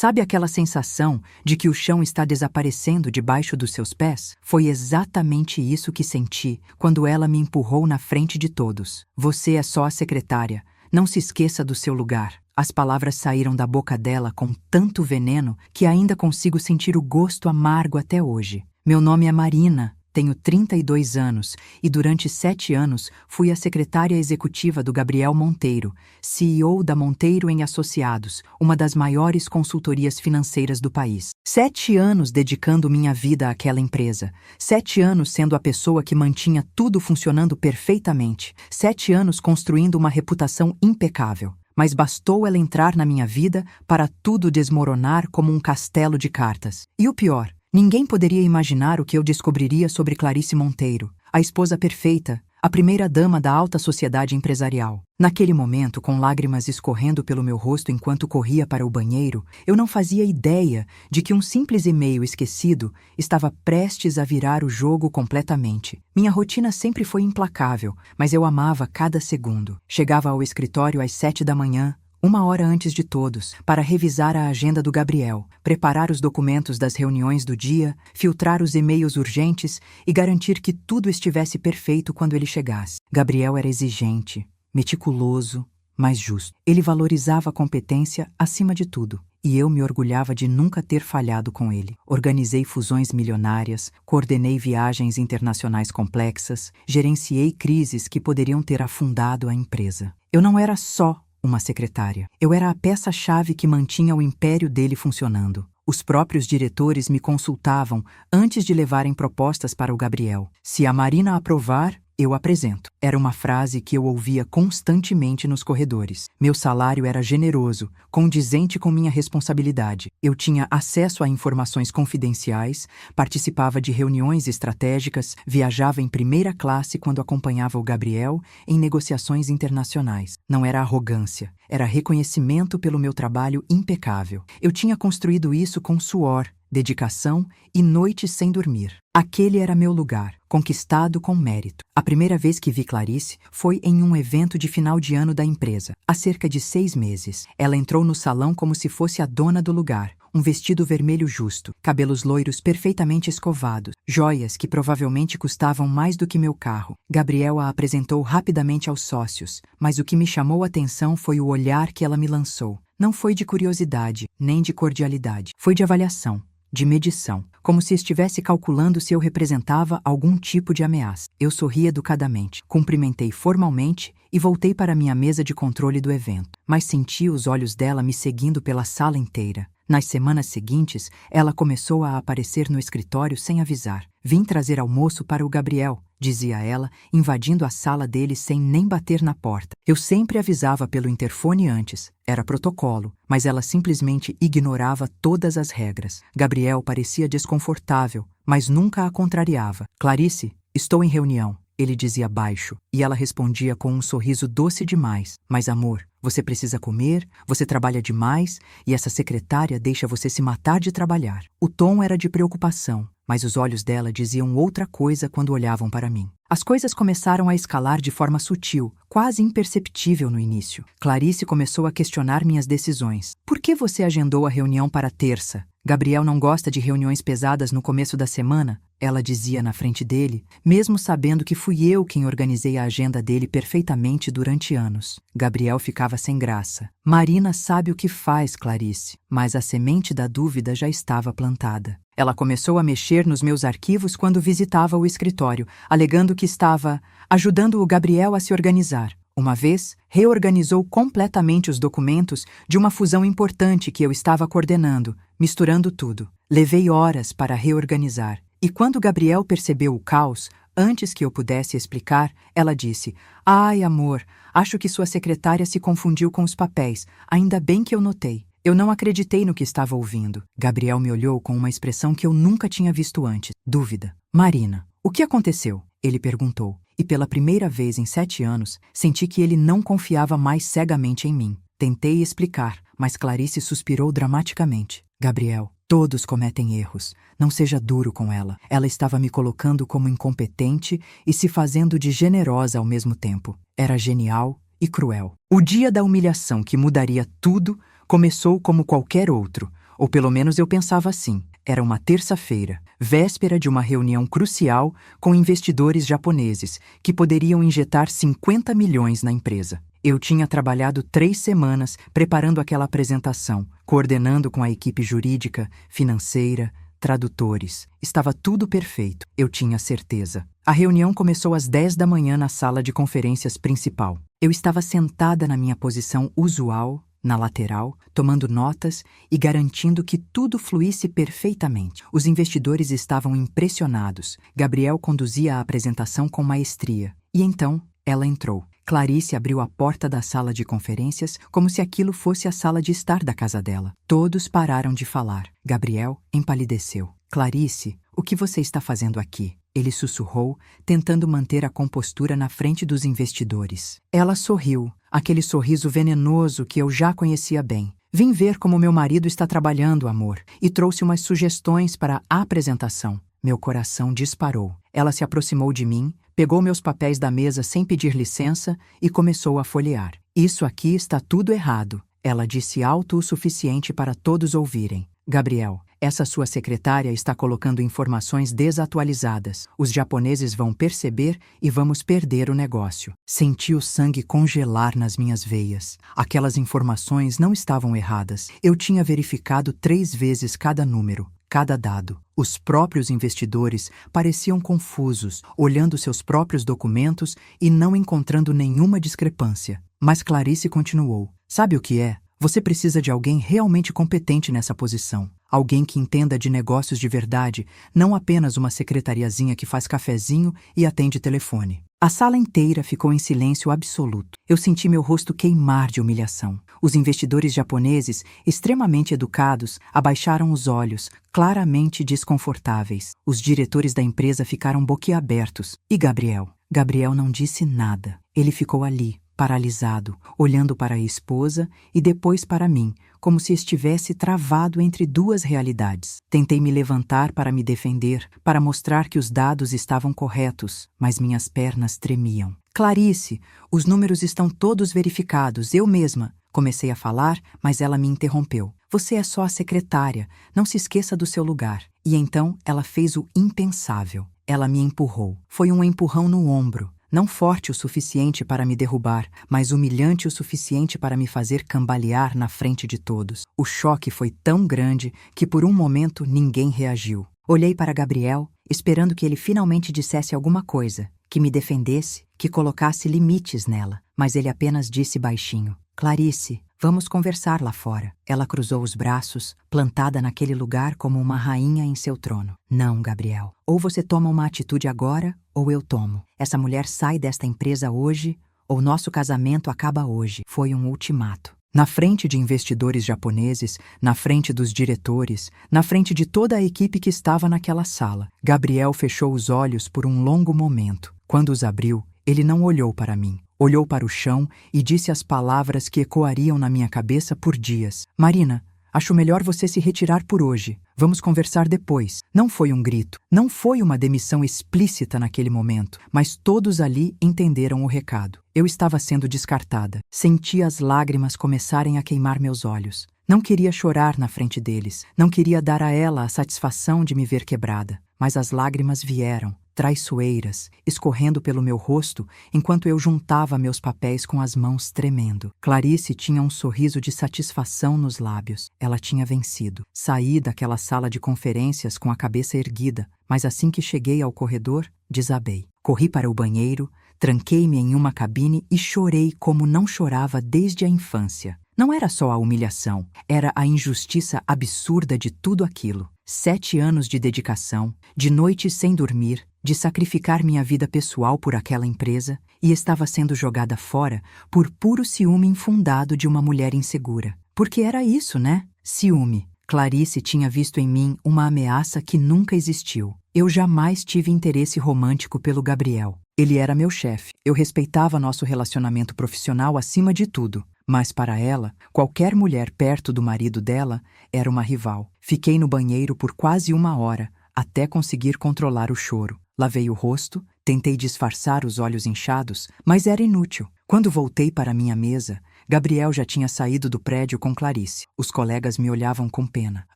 Sabe aquela sensação de que o chão está desaparecendo debaixo dos seus pés? Foi exatamente isso que senti quando ela me empurrou na frente de todos. Você é só a secretária. Não se esqueça do seu lugar. As palavras saíram da boca dela com tanto veneno que ainda consigo sentir o gosto amargo até hoje. Meu nome é Marina. Tenho 32 anos e durante 7 anos fui a secretária executiva do Gabriel Monteiro, CEO da Monteiro em Associados, uma das maiores consultorias financeiras do país. 7 anos dedicando minha vida àquela empresa. 7 anos sendo a pessoa que mantinha tudo funcionando perfeitamente. 7 anos construindo uma reputação impecável. Mas bastou ela entrar na minha vida para tudo desmoronar como um castelo de cartas. E o pior, ninguém poderia imaginar o que eu descobriria sobre Clarice Monteiro, a esposa perfeita, a primeira-dama da alta sociedade empresarial. Naquele momento, com lágrimas escorrendo pelo meu rosto enquanto corria para o banheiro, eu não fazia ideia de que um simples e-mail esquecido estava prestes a virar o jogo completamente. Minha rotina sempre foi implacável, mas eu amava cada segundo. Chegava ao escritório às 7 da manhã, 1 hora antes de todos, para revisar a agenda do Gabriel, preparar os documentos das reuniões do dia, filtrar os e-mails urgentes e garantir que tudo estivesse perfeito quando ele chegasse. Gabriel era exigente, meticuloso, mas justo. Ele valorizava a competência acima de tudo, e eu me orgulhava de nunca ter falhado com ele. Organizei fusões milionárias, coordenei viagens internacionais complexas, gerenciei crises que poderiam ter afundado a empresa. Eu não era só uma secretária. Eu era a peça-chave que mantinha o império dele funcionando. Os próprios diretores me consultavam antes de levarem propostas para o Gabriel. Se a Marina aprovar, eu apresento. Era uma frase que eu ouvia constantemente nos corredores. Meu salário era generoso, condizente com minha responsabilidade. Eu tinha acesso a informações confidenciais, participava de reuniões estratégicas, viajava em primeira classe quando acompanhava o Gabriel em negociações internacionais. Não era arrogância, era reconhecimento pelo meu trabalho impecável. Eu tinha construído isso com suor, dedicação e noites sem dormir. Aquele era meu lugar, conquistado com mérito. A primeira vez que vi Clarice foi em um evento de final de ano da empresa, há cerca de 6 meses. Ela entrou no salão como se fosse a dona do lugar. Um vestido vermelho justo, cabelos loiros perfeitamente escovados, joias que provavelmente custavam mais do que meu carro. Gabriel a apresentou rapidamente aos sócios, mas o que me chamou a atenção foi o olhar que ela me lançou. Não foi de curiosidade, nem de cordialidade. Foi de avaliação, de medição, como se estivesse calculando se eu representava algum tipo de ameaça. Eu sorri educadamente, cumprimentei formalmente e voltei para minha mesa de controle do evento. Mas senti os olhos dela me seguindo pela sala inteira. Nas semanas seguintes, ela começou a aparecer no escritório sem avisar. Vim trazer almoço para o Gabriel, dizia ela, invadindo a sala dele sem nem bater na porta. Eu sempre avisava pelo interfone antes. Era protocolo, mas ela simplesmente ignorava todas as regras. Gabriel parecia desconfortável, mas nunca a contrariava. Clarice, estou em reunião, ele dizia baixo, e ela respondia com um sorriso doce demais. Mas amor, você precisa comer, você trabalha demais e essa secretária deixa você se matar de trabalhar. O tom era de preocupação, mas os olhos dela diziam outra coisa quando olhavam para mim. As coisas começaram a escalar de forma sutil, quase imperceptível no início. Clarice começou a questionar minhas decisões. Por que você agendou a reunião para terça? Gabriel não gosta de reuniões pesadas no começo da semana, ela dizia na frente dele, mesmo sabendo que fui eu quem organizei a agenda dele perfeitamente durante anos. Gabriel ficava sem graça. Marina sabe o que faz, Clarice, mas a semente da dúvida já estava plantada. Ela começou a mexer nos meus arquivos quando visitava o escritório, alegando que estava ajudando o Gabriel a se organizar. Uma vez, reorganizou completamente os documentos de uma fusão importante que eu estava coordenando, misturando tudo. Levei horas para reorganizar. E quando Gabriel percebeu o caos, antes que eu pudesse explicar, ela disse: "Ai, amor, acho que sua secretária se confundiu com os papéis. Ainda bem que eu notei." Eu não acreditei no que estava ouvindo. Gabriel me olhou com uma expressão que eu nunca tinha visto antes. Dúvida. "Marina, o que aconteceu?" ele perguntou. E pela primeira vez em 7 anos, senti que ele não confiava mais cegamente em mim. Tentei explicar, mas Clarice suspirou dramaticamente. "Gabriel, todos cometem erros. Não seja duro com ela. Ela estava me colocando como incompetente e se fazendo de generosa ao mesmo tempo. Era genial e cruel." O dia da humilhação que mudaria tudo começou como qualquer outro. Ou pelo menos eu pensava assim. Era uma terça-feira, véspera de uma reunião crucial com investidores japoneses que poderiam injetar 50 milhões na empresa. Eu tinha trabalhado 3 semanas preparando aquela apresentação, coordenando com a equipe jurídica, financeira, tradutores. Estava tudo perfeito, eu tinha certeza. A reunião começou às 10 da manhã na sala de conferências principal. Eu estava sentada na minha posição usual, na lateral, tomando notas e garantindo que tudo fluísse perfeitamente. Os investidores estavam impressionados. Gabriel conduzia a apresentação com maestria. E então, ela entrou. Clarice abriu a porta da sala de conferências como se aquilo fosse a sala de estar da casa dela. Todos pararam de falar. Gabriel empalideceu. Clarice, o que você está fazendo aqui? Ele sussurrou, tentando manter a compostura na frente dos investidores. Ela sorriu, aquele sorriso venenoso que eu já conhecia bem. Vim ver como meu marido está trabalhando, amor, e trouxe umas sugestões para a apresentação. Meu coração disparou. Ela se aproximou de mim, pegou meus papéis da mesa sem pedir licença e começou a folhear. Isso aqui está tudo errado, ela disse alto o suficiente para todos ouvirem. Gabriel, essa sua secretária está colocando informações desatualizadas. Os japoneses vão perceber e vamos perder o negócio. Senti o sangue congelar nas minhas veias. Aquelas informações não estavam erradas. Eu tinha verificado 3 vezes cada número, cada dado. Os próprios investidores pareciam confusos, olhando seus próprios documentos e não encontrando nenhuma discrepância. Mas Clarice continuou. Sabe o que é? Você precisa de alguém realmente competente nessa posição. Alguém que entenda de negócios de verdade, não apenas uma secretariazinha que faz cafezinho e atende telefone. A sala inteira ficou em silêncio absoluto. Eu senti meu rosto queimar de humilhação. Os investidores japoneses, extremamente educados, abaixaram os olhos, claramente desconfortáveis. Os diretores da empresa ficaram boquiabertos. E Gabriel? Gabriel não disse nada. Ele ficou ali, paralisado, olhando para a esposa e depois para mim, como se estivesse travado entre 2 realidades. Tentei me levantar para me defender, para mostrar que os dados estavam corretos, mas minhas pernas tremiam. Clarice, os números estão todos verificados, eu mesma. Comecei a falar, mas ela me interrompeu. Você é só a secretária, não se esqueça do seu lugar. E então ela fez o impensável. Ela me empurrou. Foi um empurrão no ombro. Não forte o suficiente para me derrubar, mas humilhante o suficiente para me fazer cambalear na frente de todos. O choque foi tão grande que por um momento ninguém reagiu. Olhei para Gabriel, esperando que ele finalmente dissesse alguma coisa, que me defendesse, que colocasse limites nela, mas ele apenas disse baixinho: Clarice, vamos conversar lá fora. Ela cruzou os braços, plantada naquele lugar como uma rainha em seu trono. Não, Gabriel. Ou você toma uma atitude agora, ou eu tomo. Essa mulher sai desta empresa hoje, ou nosso casamento acaba hoje. Foi um ultimato. Na frente de investidores japoneses, na frente dos diretores, na frente de toda a equipe que estava naquela sala, Gabriel fechou os olhos por um longo momento. Quando os abriu, ele não olhou para mim. Olhou para o chão e disse as palavras que ecoariam na minha cabeça por dias. Marina, acho melhor você se retirar por hoje. Vamos conversar depois. Não foi um grito, não foi uma demissão explícita naquele momento, mas todos ali entenderam o recado. Eu estava sendo descartada. Senti as lágrimas começarem a queimar meus olhos. Não queria chorar na frente deles. Não queria dar a ela a satisfação de me ver quebrada. Mas as lágrimas vieram, traiçoeiras, escorrendo pelo meu rosto enquanto eu juntava meus papéis com as mãos tremendo. Clarice tinha um sorriso de satisfação nos lábios. Ela tinha vencido. Saí daquela sala de conferências com a cabeça erguida, mas assim que cheguei ao corredor, desabei. Corri para o banheiro, tranquei-me em uma cabine e chorei como não chorava desde a infância. Não era só a humilhação, era a injustiça absurda de tudo aquilo. 7 anos de dedicação, de noites sem dormir, de sacrificar minha vida pessoal por aquela empresa, e estava sendo jogada fora por puro ciúme infundado de uma mulher insegura. Porque era isso, né? Ciúme. Clarice tinha visto em mim uma ameaça que nunca existiu. Eu jamais tive interesse romântico pelo Gabriel. Ele era meu chefe. Eu respeitava nosso relacionamento profissional acima de tudo. Mas para ela, qualquer mulher perto do marido dela era uma rival. Fiquei no banheiro por quase 1 hora, até conseguir controlar o choro. Lavei o rosto, tentei disfarçar os olhos inchados, mas era inútil. Quando voltei para minha mesa, Gabriel já tinha saído do prédio com Clarice. Os colegas me olhavam com pena,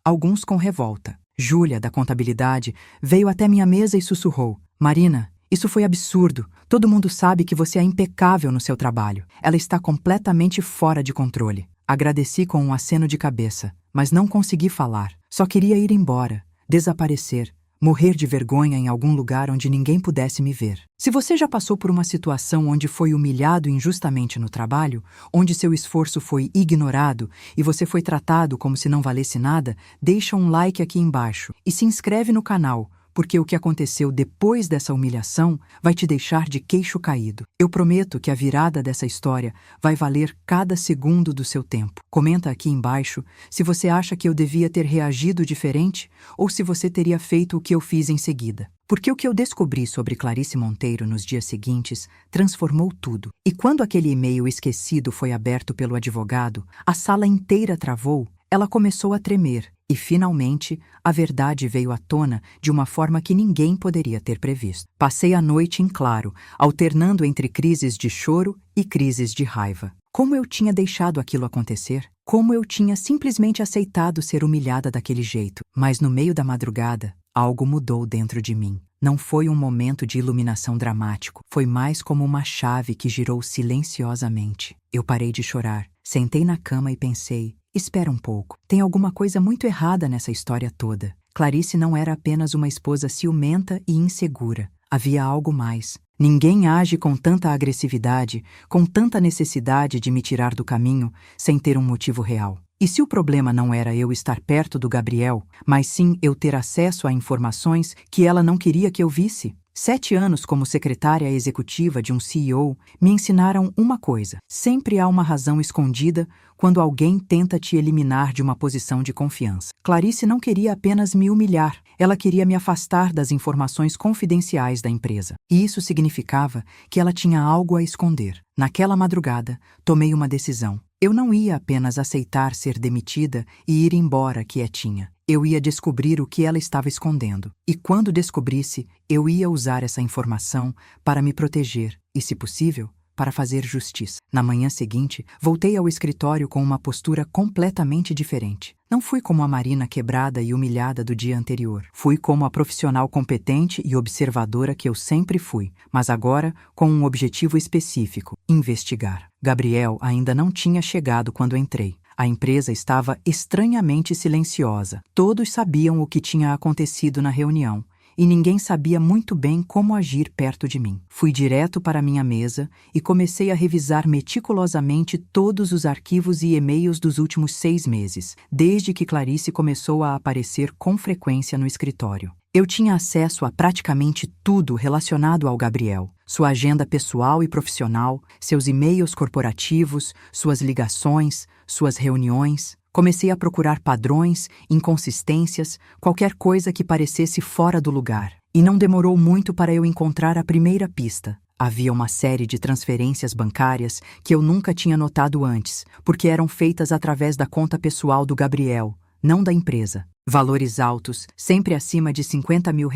alguns com revolta. Júlia, da contabilidade, veio até minha mesa e sussurrou: Marina, isso foi absurdo. Todo mundo sabe que você é impecável no seu trabalho. Ela está completamente fora de controle. Agradeci com um aceno de cabeça, mas não consegui falar. Só queria ir embora, desaparecer, morrer de vergonha em algum lugar onde ninguém pudesse me ver. Se você já passou por uma situação onde foi humilhado injustamente no trabalho, onde seu esforço foi ignorado e você foi tratado como se não valesse nada, deixa um like aqui embaixo e se inscreve no canal, porque o que aconteceu depois dessa humilhação vai te deixar de queixo caído. Eu prometo que a virada dessa história vai valer cada segundo do seu tempo. Comenta aqui embaixo se você acha que eu devia ter reagido diferente ou se você teria feito o que eu fiz em seguida. Porque o que eu descobri sobre Clarice Monteiro nos dias seguintes transformou tudo. E quando aquele e-mail esquecido foi aberto pelo advogado, a sala inteira travou, ela começou a tremer. E, finalmente, a verdade veio à tona de uma forma que ninguém poderia ter previsto. Passei a noite em claro, alternando entre crises de choro e crises de raiva. Como eu tinha deixado aquilo acontecer? Como eu tinha simplesmente aceitado ser humilhada daquele jeito? Mas no meio da madrugada, algo mudou dentro de mim. Não foi um momento de iluminação dramático, foi mais como uma chave que girou silenciosamente. Eu parei de chorar, sentei na cama e pensei: espera um pouco, tem alguma coisa muito errada nessa história toda. Clarice não era apenas uma esposa ciumenta e insegura. Havia algo mais. Ninguém age com tanta agressividade, com tanta necessidade de me tirar do caminho, sem ter um motivo real. E se o problema não era eu estar perto do Gabriel, mas sim eu ter acesso a informações que ela não queria que eu visse? 7 anos como secretária executiva de um CEO me ensinaram uma coisa: sempre há uma razão escondida quando alguém tenta te eliminar de uma posição de confiança. Clarice não queria apenas me humilhar, ela queria me afastar das informações confidenciais da empresa. E isso significava que ela tinha algo a esconder. Naquela madrugada, tomei uma decisão. Eu não ia apenas aceitar ser demitida e ir embora quietinha. Eu ia descobrir o que ela estava escondendo. E quando descobrisse, eu ia usar essa informação para me proteger e, se possível, para fazer justiça. Na manhã seguinte, voltei ao escritório com uma postura completamente diferente. Não fui como a Marina quebrada e humilhada do dia anterior. Fui como a profissional competente e observadora que eu sempre fui, mas agora com um objetivo específico: investigar. Gabriel ainda não tinha chegado quando entrei. A empresa estava estranhamente silenciosa. Todos sabiam o que tinha acontecido na reunião, e ninguém sabia muito bem como agir perto de mim. Fui direto para minha mesa e comecei a revisar meticulosamente todos os arquivos e e-mails dos últimos 6 meses, desde que Clarice começou a aparecer com frequência no escritório. Eu tinha acesso a praticamente tudo relacionado ao Gabriel: sua agenda pessoal e profissional, seus e-mails corporativos, suas ligações, suas reuniões. Comecei a procurar padrões, inconsistências, qualquer coisa que parecesse fora do lugar. E não demorou muito para eu encontrar a primeira pista. Havia uma série de transferências bancárias que eu nunca tinha notado antes, porque eram feitas através da conta pessoal do Gabriel, não da empresa. Valores altos, sempre acima de R$50 mil,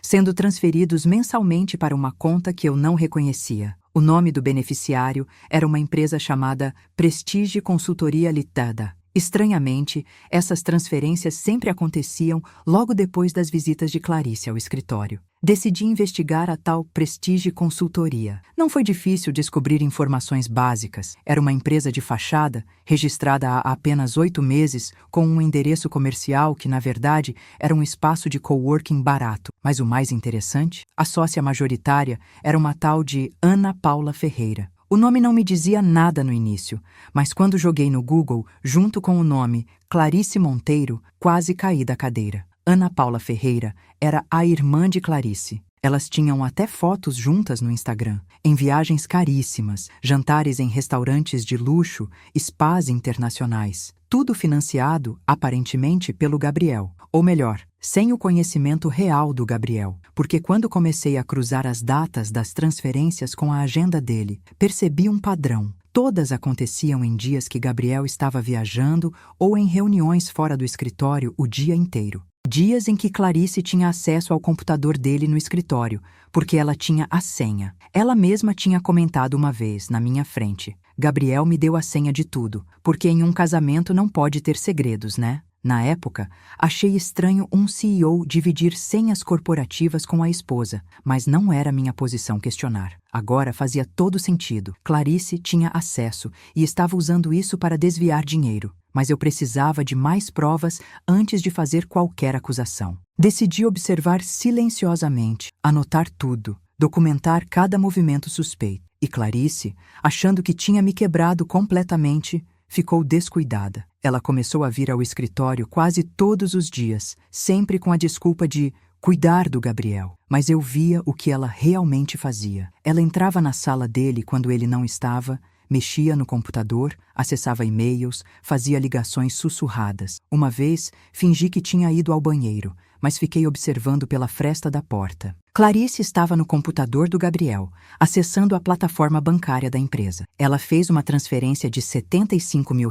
sendo transferidos mensalmente para uma conta que eu não reconhecia. O nome do beneficiário era uma empresa chamada Prestige Consultoria Limitada. Estranhamente, essas transferências sempre aconteciam logo depois das visitas de Clarice ao escritório. Decidi investigar a tal Prestige Consultoria. Não foi difícil descobrir informações básicas. Era uma empresa de fachada, registrada há apenas 8 meses, com um endereço comercial que, na verdade, era um espaço de coworking barato. Mas o mais interessante, a sócia majoritária era uma tal de Ana Paula Ferreira. O nome não me dizia nada no início, mas quando joguei no Google, junto com o nome Clarice Monteiro, quase caí da cadeira. Ana Paula Ferreira era a irmã de Clarice. Elas tinham até fotos juntas no Instagram, em viagens caríssimas, jantares em restaurantes de luxo, spas internacionais. Tudo financiado, aparentemente, pelo Gabriel. Ou melhor, sem o conhecimento real do Gabriel. Porque quando comecei a cruzar as datas das transferências com a agenda dele, percebi um padrão. Todas aconteciam em dias que Gabriel estava viajando ou em reuniões fora do escritório o dia inteiro. Dias em que Clarice tinha acesso ao computador dele no escritório, porque ela tinha a senha. Ela mesma tinha comentado uma vez, na minha frente: Gabriel me deu a senha de tudo, porque em um casamento não pode ter segredos, né? Na época, achei estranho um CEO dividir senhas corporativas com a esposa, mas não era minha posição questionar. Agora fazia todo sentido. Clarice tinha acesso e estava usando isso para desviar dinheiro, mas eu precisava de mais provas antes de fazer qualquer acusação. Decidi observar silenciosamente, anotar tudo, documentar cada movimento suspeito. E Clarice, achando que tinha me quebrado completamente, ficou descuidada. Ela começou a vir ao escritório quase todos os dias, sempre com a desculpa de cuidar do Gabriel. Mas eu via o que ela realmente fazia. Ela entrava na sala dele quando ele não estava, mexia no computador, acessava e-mails, fazia ligações sussurradas. Uma vez, fingi que tinha ido ao banheiro, mas fiquei observando pela fresta da porta. Clarice estava no computador do Gabriel, acessando a plataforma bancária da empresa. Ela fez uma transferência de R$75 mil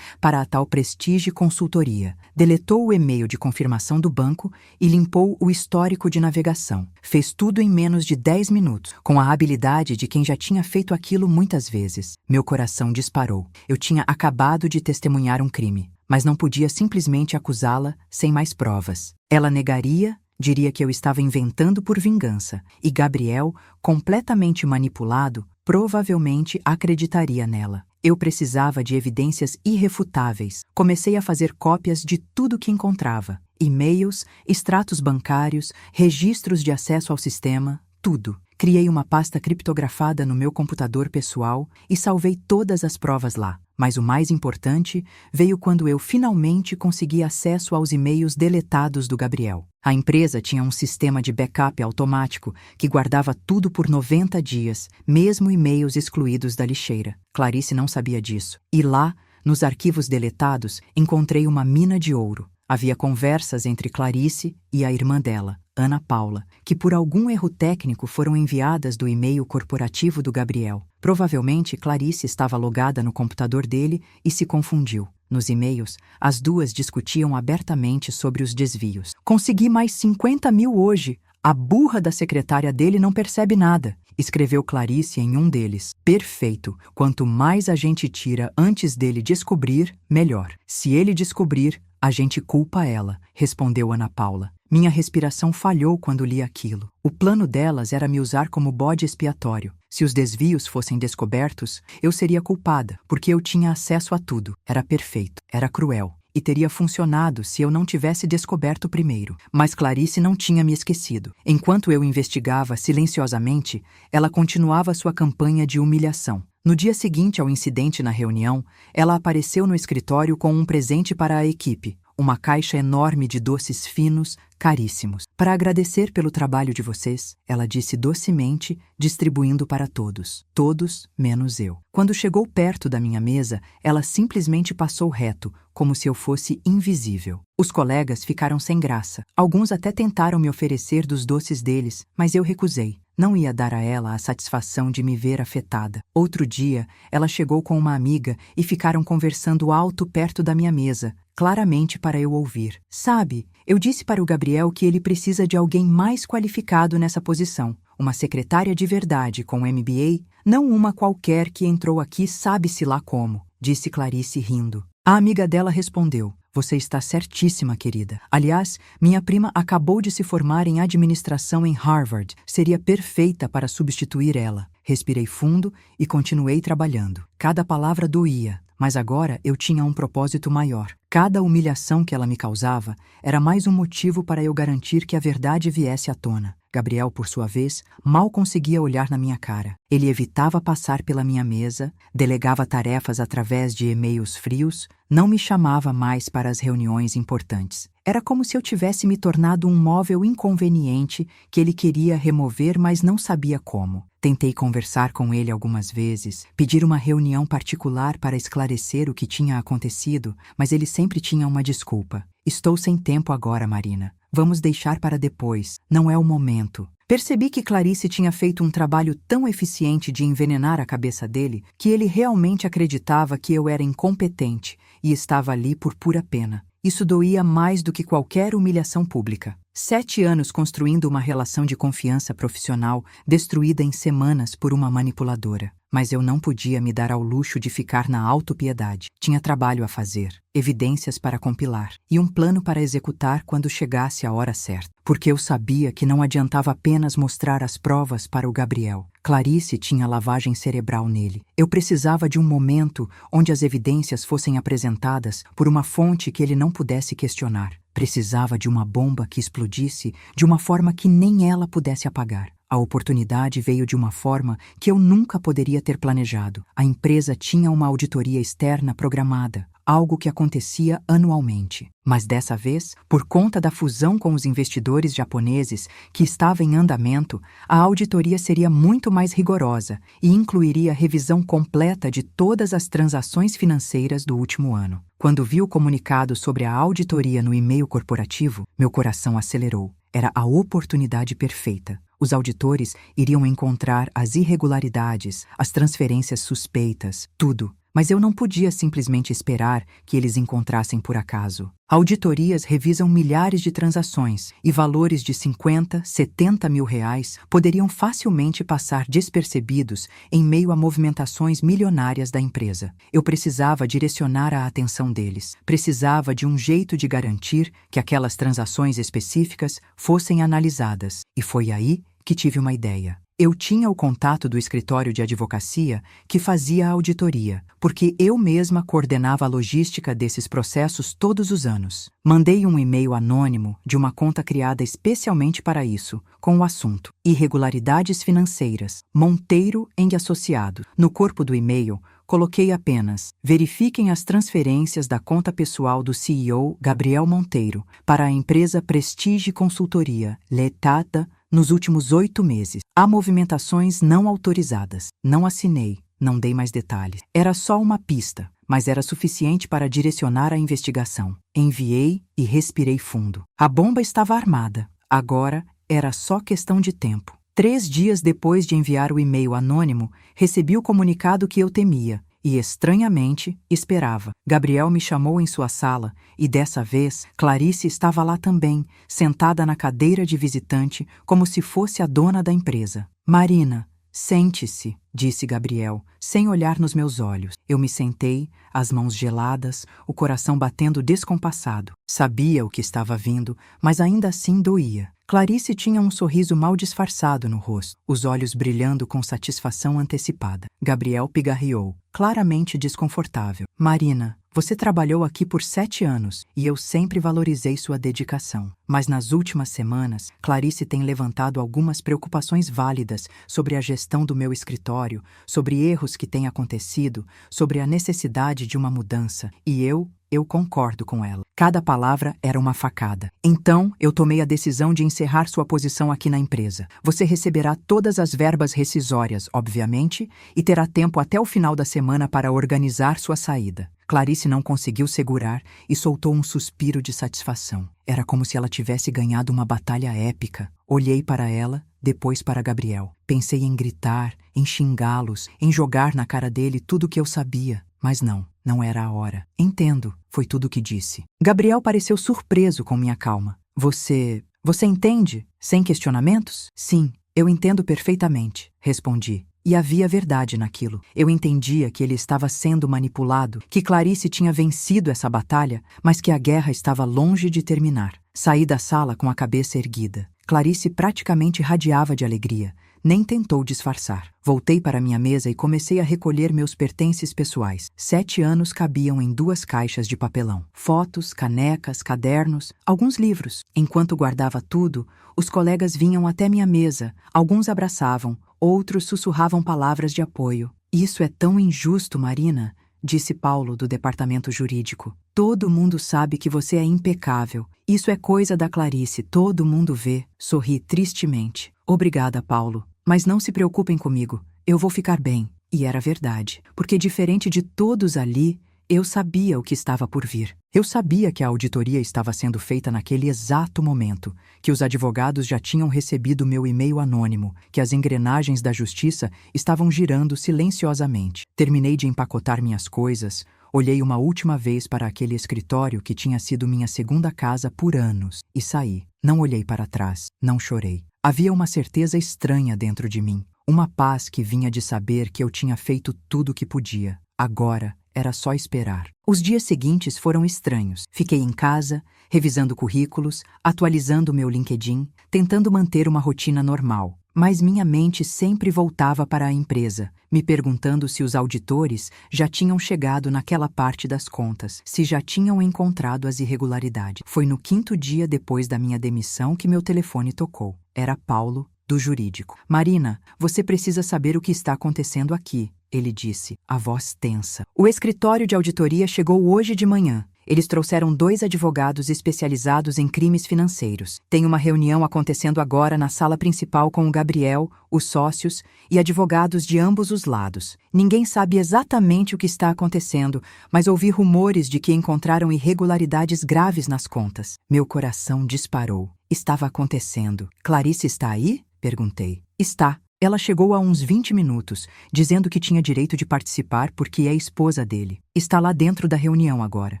para a tal Prestige Consultoria, deletou o e-mail de confirmação do banco e limpou o histórico de navegação. Fez tudo em menos de 10 minutos, com a habilidade de quem já tinha feito aquilo muitas vezes. Meu coração disparou. Eu tinha acabado de testemunhar um crime, mas não podia simplesmente acusá-la sem mais provas. Ela negaria, diria que eu estava inventando por vingança, e Gabriel, completamente manipulado, provavelmente acreditaria nela. Eu precisava de evidências irrefutáveis. Comecei a fazer cópias de tudo que encontrava: e-mails, extratos bancários, registros de acesso ao sistema, tudo. Criei uma pasta criptografada no meu computador pessoal e salvei todas as provas lá. Mas o mais importante veio quando eu finalmente consegui acesso aos e-mails deletados do Gabriel. A empresa tinha um sistema de backup automático que guardava tudo por 90 dias, mesmo e-mails excluídos da lixeira. Clarice não sabia disso. E lá, nos arquivos deletados, encontrei uma mina de ouro. Havia conversas entre Clarice e a irmã dela, Ana Paula, que por algum erro técnico foram enviadas do e-mail corporativo do Gabriel. Provavelmente, Clarice estava logada no computador dele e se confundiu. Nos e-mails, as duas discutiam abertamente sobre os desvios. "Consegui mais 50 mil hoje. A burra da secretária dele não percebe nada", escreveu Clarice em um deles. "Perfeito. Quanto mais a gente tira antes dele descobrir, melhor. Se ele descobrir, a gente culpa ela", respondeu Ana Paula. Minha respiração falhou quando li aquilo. O plano delas era me usar como bode expiatório. Se os desvios fossem descobertos, eu seria culpada, porque eu tinha acesso a tudo. Era perfeito, era cruel, e teria funcionado se eu não tivesse descoberto primeiro. Mas Clarice não tinha me esquecido. Enquanto eu investigava silenciosamente, ela continuava sua campanha de humilhação. No dia seguinte ao incidente na reunião, ela apareceu no escritório com um presente para a equipe: uma caixa enorme de doces finos, caríssimos. "Para agradecer pelo trabalho de vocês", ela disse docemente, distribuindo para todos. Todos, menos eu. Quando chegou perto da minha mesa, ela simplesmente passou reto, como se eu fosse invisível. Os colegas ficaram sem graça. Alguns até tentaram me oferecer dos doces deles, mas eu recusei. Não ia dar a ela a satisfação de me ver afetada. Outro dia, ela chegou com uma amiga e ficaram conversando alto perto da minha mesa, claramente para eu ouvir. "Sabe, eu disse para o Gabriel que ele precisa de alguém mais qualificado nessa posição. Uma secretária de verdade com MBA, não uma qualquer que entrou aqui sabe-se lá como", disse Clarice rindo. A amiga dela respondeu: "Você está certíssima, querida. Aliás, minha prima acabou de se formar em administração em Harvard. Seria perfeita para substituir ela." Respirei fundo e continuei trabalhando. Cada palavra doía, mas agora eu tinha um propósito maior. Cada humilhação que ela me causava era mais um motivo para eu garantir que a verdade viesse à tona. Gabriel, por sua vez, mal conseguia olhar na minha cara. Ele evitava passar pela minha mesa, delegava tarefas através de e-mails frios, não me chamava mais para as reuniões importantes. Era como se eu tivesse me tornado um móvel inconveniente que ele queria remover, mas não sabia como. Tentei conversar com ele algumas vezes, pedir uma reunião particular para esclarecer o que tinha acontecido, mas ele sempre tinha uma desculpa. "Estou sem tempo agora, Marina. Vamos deixar para depois. Não é o momento." Percebi que Clarice tinha feito um trabalho tão eficiente de envenenar a cabeça dele que ele realmente acreditava que eu era incompetente e estava ali por pura pena. Isso doía mais do que qualquer humilhação pública. 7 anos construindo uma relação de confiança profissional destruída em semanas por uma manipuladora. mas eu não podia me dar ao luxo de ficar na autopiedade. Tinha trabalho a fazer, evidências para compilar e um plano para executar quando chegasse a hora certa. Porque eu sabia que não adiantava apenas mostrar as provas para o Gabriel. Clarice tinha lavagem cerebral nele. Eu precisava de um momento onde as evidências fossem apresentadas por uma fonte que ele não pudesse questionar. Precisava de uma bomba que explodisse de uma forma que nem ela pudesse apagar. A oportunidade veio de uma forma que eu nunca poderia ter planejado. A empresa tinha uma auditoria externa programada, algo que acontecia anualmente. Mas dessa vez, por conta da fusão com os investidores japoneses que estava em andamento, a auditoria seria muito mais rigorosa e incluiria a revisão completa de todas as transações financeiras do último ano. Quando vi o comunicado sobre a auditoria no e-mail corporativo, meu coração acelerou. Era a oportunidade perfeita. Os auditores iriam encontrar as irregularidades, as transferências suspeitas, tudo. Mas eu não podia simplesmente esperar que eles encontrassem por acaso. Auditorias revisam milhares de transações e valores de 50, 70 mil reais poderiam facilmente passar despercebidos em meio a movimentações milionárias da empresa. Eu precisava direcionar a atenção deles. Precisava de um jeito de garantir que aquelas transações específicas fossem analisadas. E foi aí que tive uma ideia. Eu tinha o contato do escritório de advocacia que fazia a auditoria, porque eu mesma coordenava a logística desses processos todos os anos. Mandei um e-mail anônimo de uma conta criada especialmente para isso, com o assunto Irregularidades Financeiras, Monteiro & Associado. No corpo do e-mail, coloquei apenas: verifiquem as transferências da conta pessoal do CEO Gabriel Monteiro para a empresa Prestige Consultoria, Letata, nos últimos 8 meses. Há movimentações não autorizadas. Não assinei, não dei mais detalhes. Era só uma pista, mas era suficiente para direcionar a investigação. Enviei e respirei fundo. A bomba estava armada. Agora era só questão de tempo. 3 dias depois de enviar o e-mail anônimo, recebi o comunicado que eu temia. E, estranhamente, esperava. Gabriel me chamou em sua sala e, dessa vez, Clarice estava lá também, sentada na cadeira de visitante, como se fosse a dona da empresa. Marina, sente-se, disse Gabriel, sem olhar nos meus olhos. Eu me sentei, as mãos geladas, o coração batendo descompassado. Sabia o que estava vindo, mas ainda assim doía. Clarice tinha um sorriso mal disfarçado no rosto, os olhos brilhando com satisfação antecipada. Gabriel pigarreou, claramente desconfortável. Marina, você trabalhou aqui por 7 anos e eu sempre valorizei sua dedicação. Mas nas últimas semanas, Clarice tem levantado algumas preocupações válidas sobre a gestão do meu escritório, sobre erros que têm acontecido, sobre a necessidade de uma mudança. E eu concordo com ela. Cada palavra era uma facada. Então, eu tomei a decisão de encerrar sua posição aqui na empresa. Você receberá todas as verbas rescisórias, obviamente, e terá tempo até o final da semana para organizar sua saída. Clarice não conseguiu segurar e soltou um suspiro de satisfação. Era como se ela tivesse ganhado uma batalha épica. Olhei para ela, depois para Gabriel. Pensei em gritar, em xingá-los, em jogar na cara dele tudo o que eu sabia. Mas não era a hora. Entendo, foi tudo o que disse. Gabriel pareceu surpreso com minha calma. Você entende? Sem questionamentos? Sim, eu entendo perfeitamente, respondi. E havia verdade naquilo. Eu entendia que ele estava sendo manipulado, que Clarice tinha vencido essa batalha, mas que a guerra estava longe de terminar. Saí da sala com a cabeça erguida. Clarice praticamente radiava de alegria. Nem tentou disfarçar. Voltei para minha mesa e comecei a recolher meus pertences pessoais. 7 anos cabiam em 2 caixas de papelão. Fotos, canecas, cadernos, alguns livros. Enquanto guardava tudo, os colegas vinham até minha mesa. Alguns abraçavam, outros sussurravam palavras de apoio. Isso é tão injusto, Marina, disse Paulo, do departamento jurídico. Todo mundo sabe que você é impecável. Isso é coisa da Clarice, todo mundo vê. Sorri tristemente. Obrigada, Paulo. Mas não se preocupem comigo, eu vou ficar bem. E era verdade, porque diferente de todos ali, eu sabia o que estava por vir. Eu sabia que a auditoria estava sendo feita naquele exato momento, que os advogados já tinham recebido meu e-mail anônimo, que as engrenagens da justiça estavam girando silenciosamente. Terminei de empacotar minhas coisas, olhei uma última vez para aquele escritório que tinha sido minha segunda casa por anos e saí. Não olhei para trás, não chorei. Havia uma certeza estranha dentro de mim, Uma paz que vinha de saber que eu tinha feito tudo o que podia. Agora era só esperar. Os dias seguintes foram estranhos. Fiquei em casa, revisando currículos, atualizando meu LinkedIn, tentando manter uma rotina normal. Mas minha mente sempre voltava para a empresa, me perguntando se os auditores já tinham chegado naquela parte das contas, se já tinham encontrado as irregularidades. Foi no 5º dia depois da minha demissão que meu telefone tocou. Era Paulo, do jurídico. Marina, você precisa saber o que está acontecendo aqui, ele disse, a voz tensa. O escritório de auditoria chegou hoje de manhã. Eles trouxeram 2 advogados especializados em crimes financeiros. Tem uma reunião acontecendo agora na sala principal com o Gabriel, os sócios e advogados de ambos os lados. Ninguém sabe exatamente o que está acontecendo, mas ouvi rumores de que encontraram irregularidades graves nas contas. Meu coração disparou. Estava acontecendo. Clarice está aí? Perguntei. Está. Ela chegou há uns 20 minutos, dizendo que tinha direito de participar porque é esposa dele. Está lá dentro da reunião agora.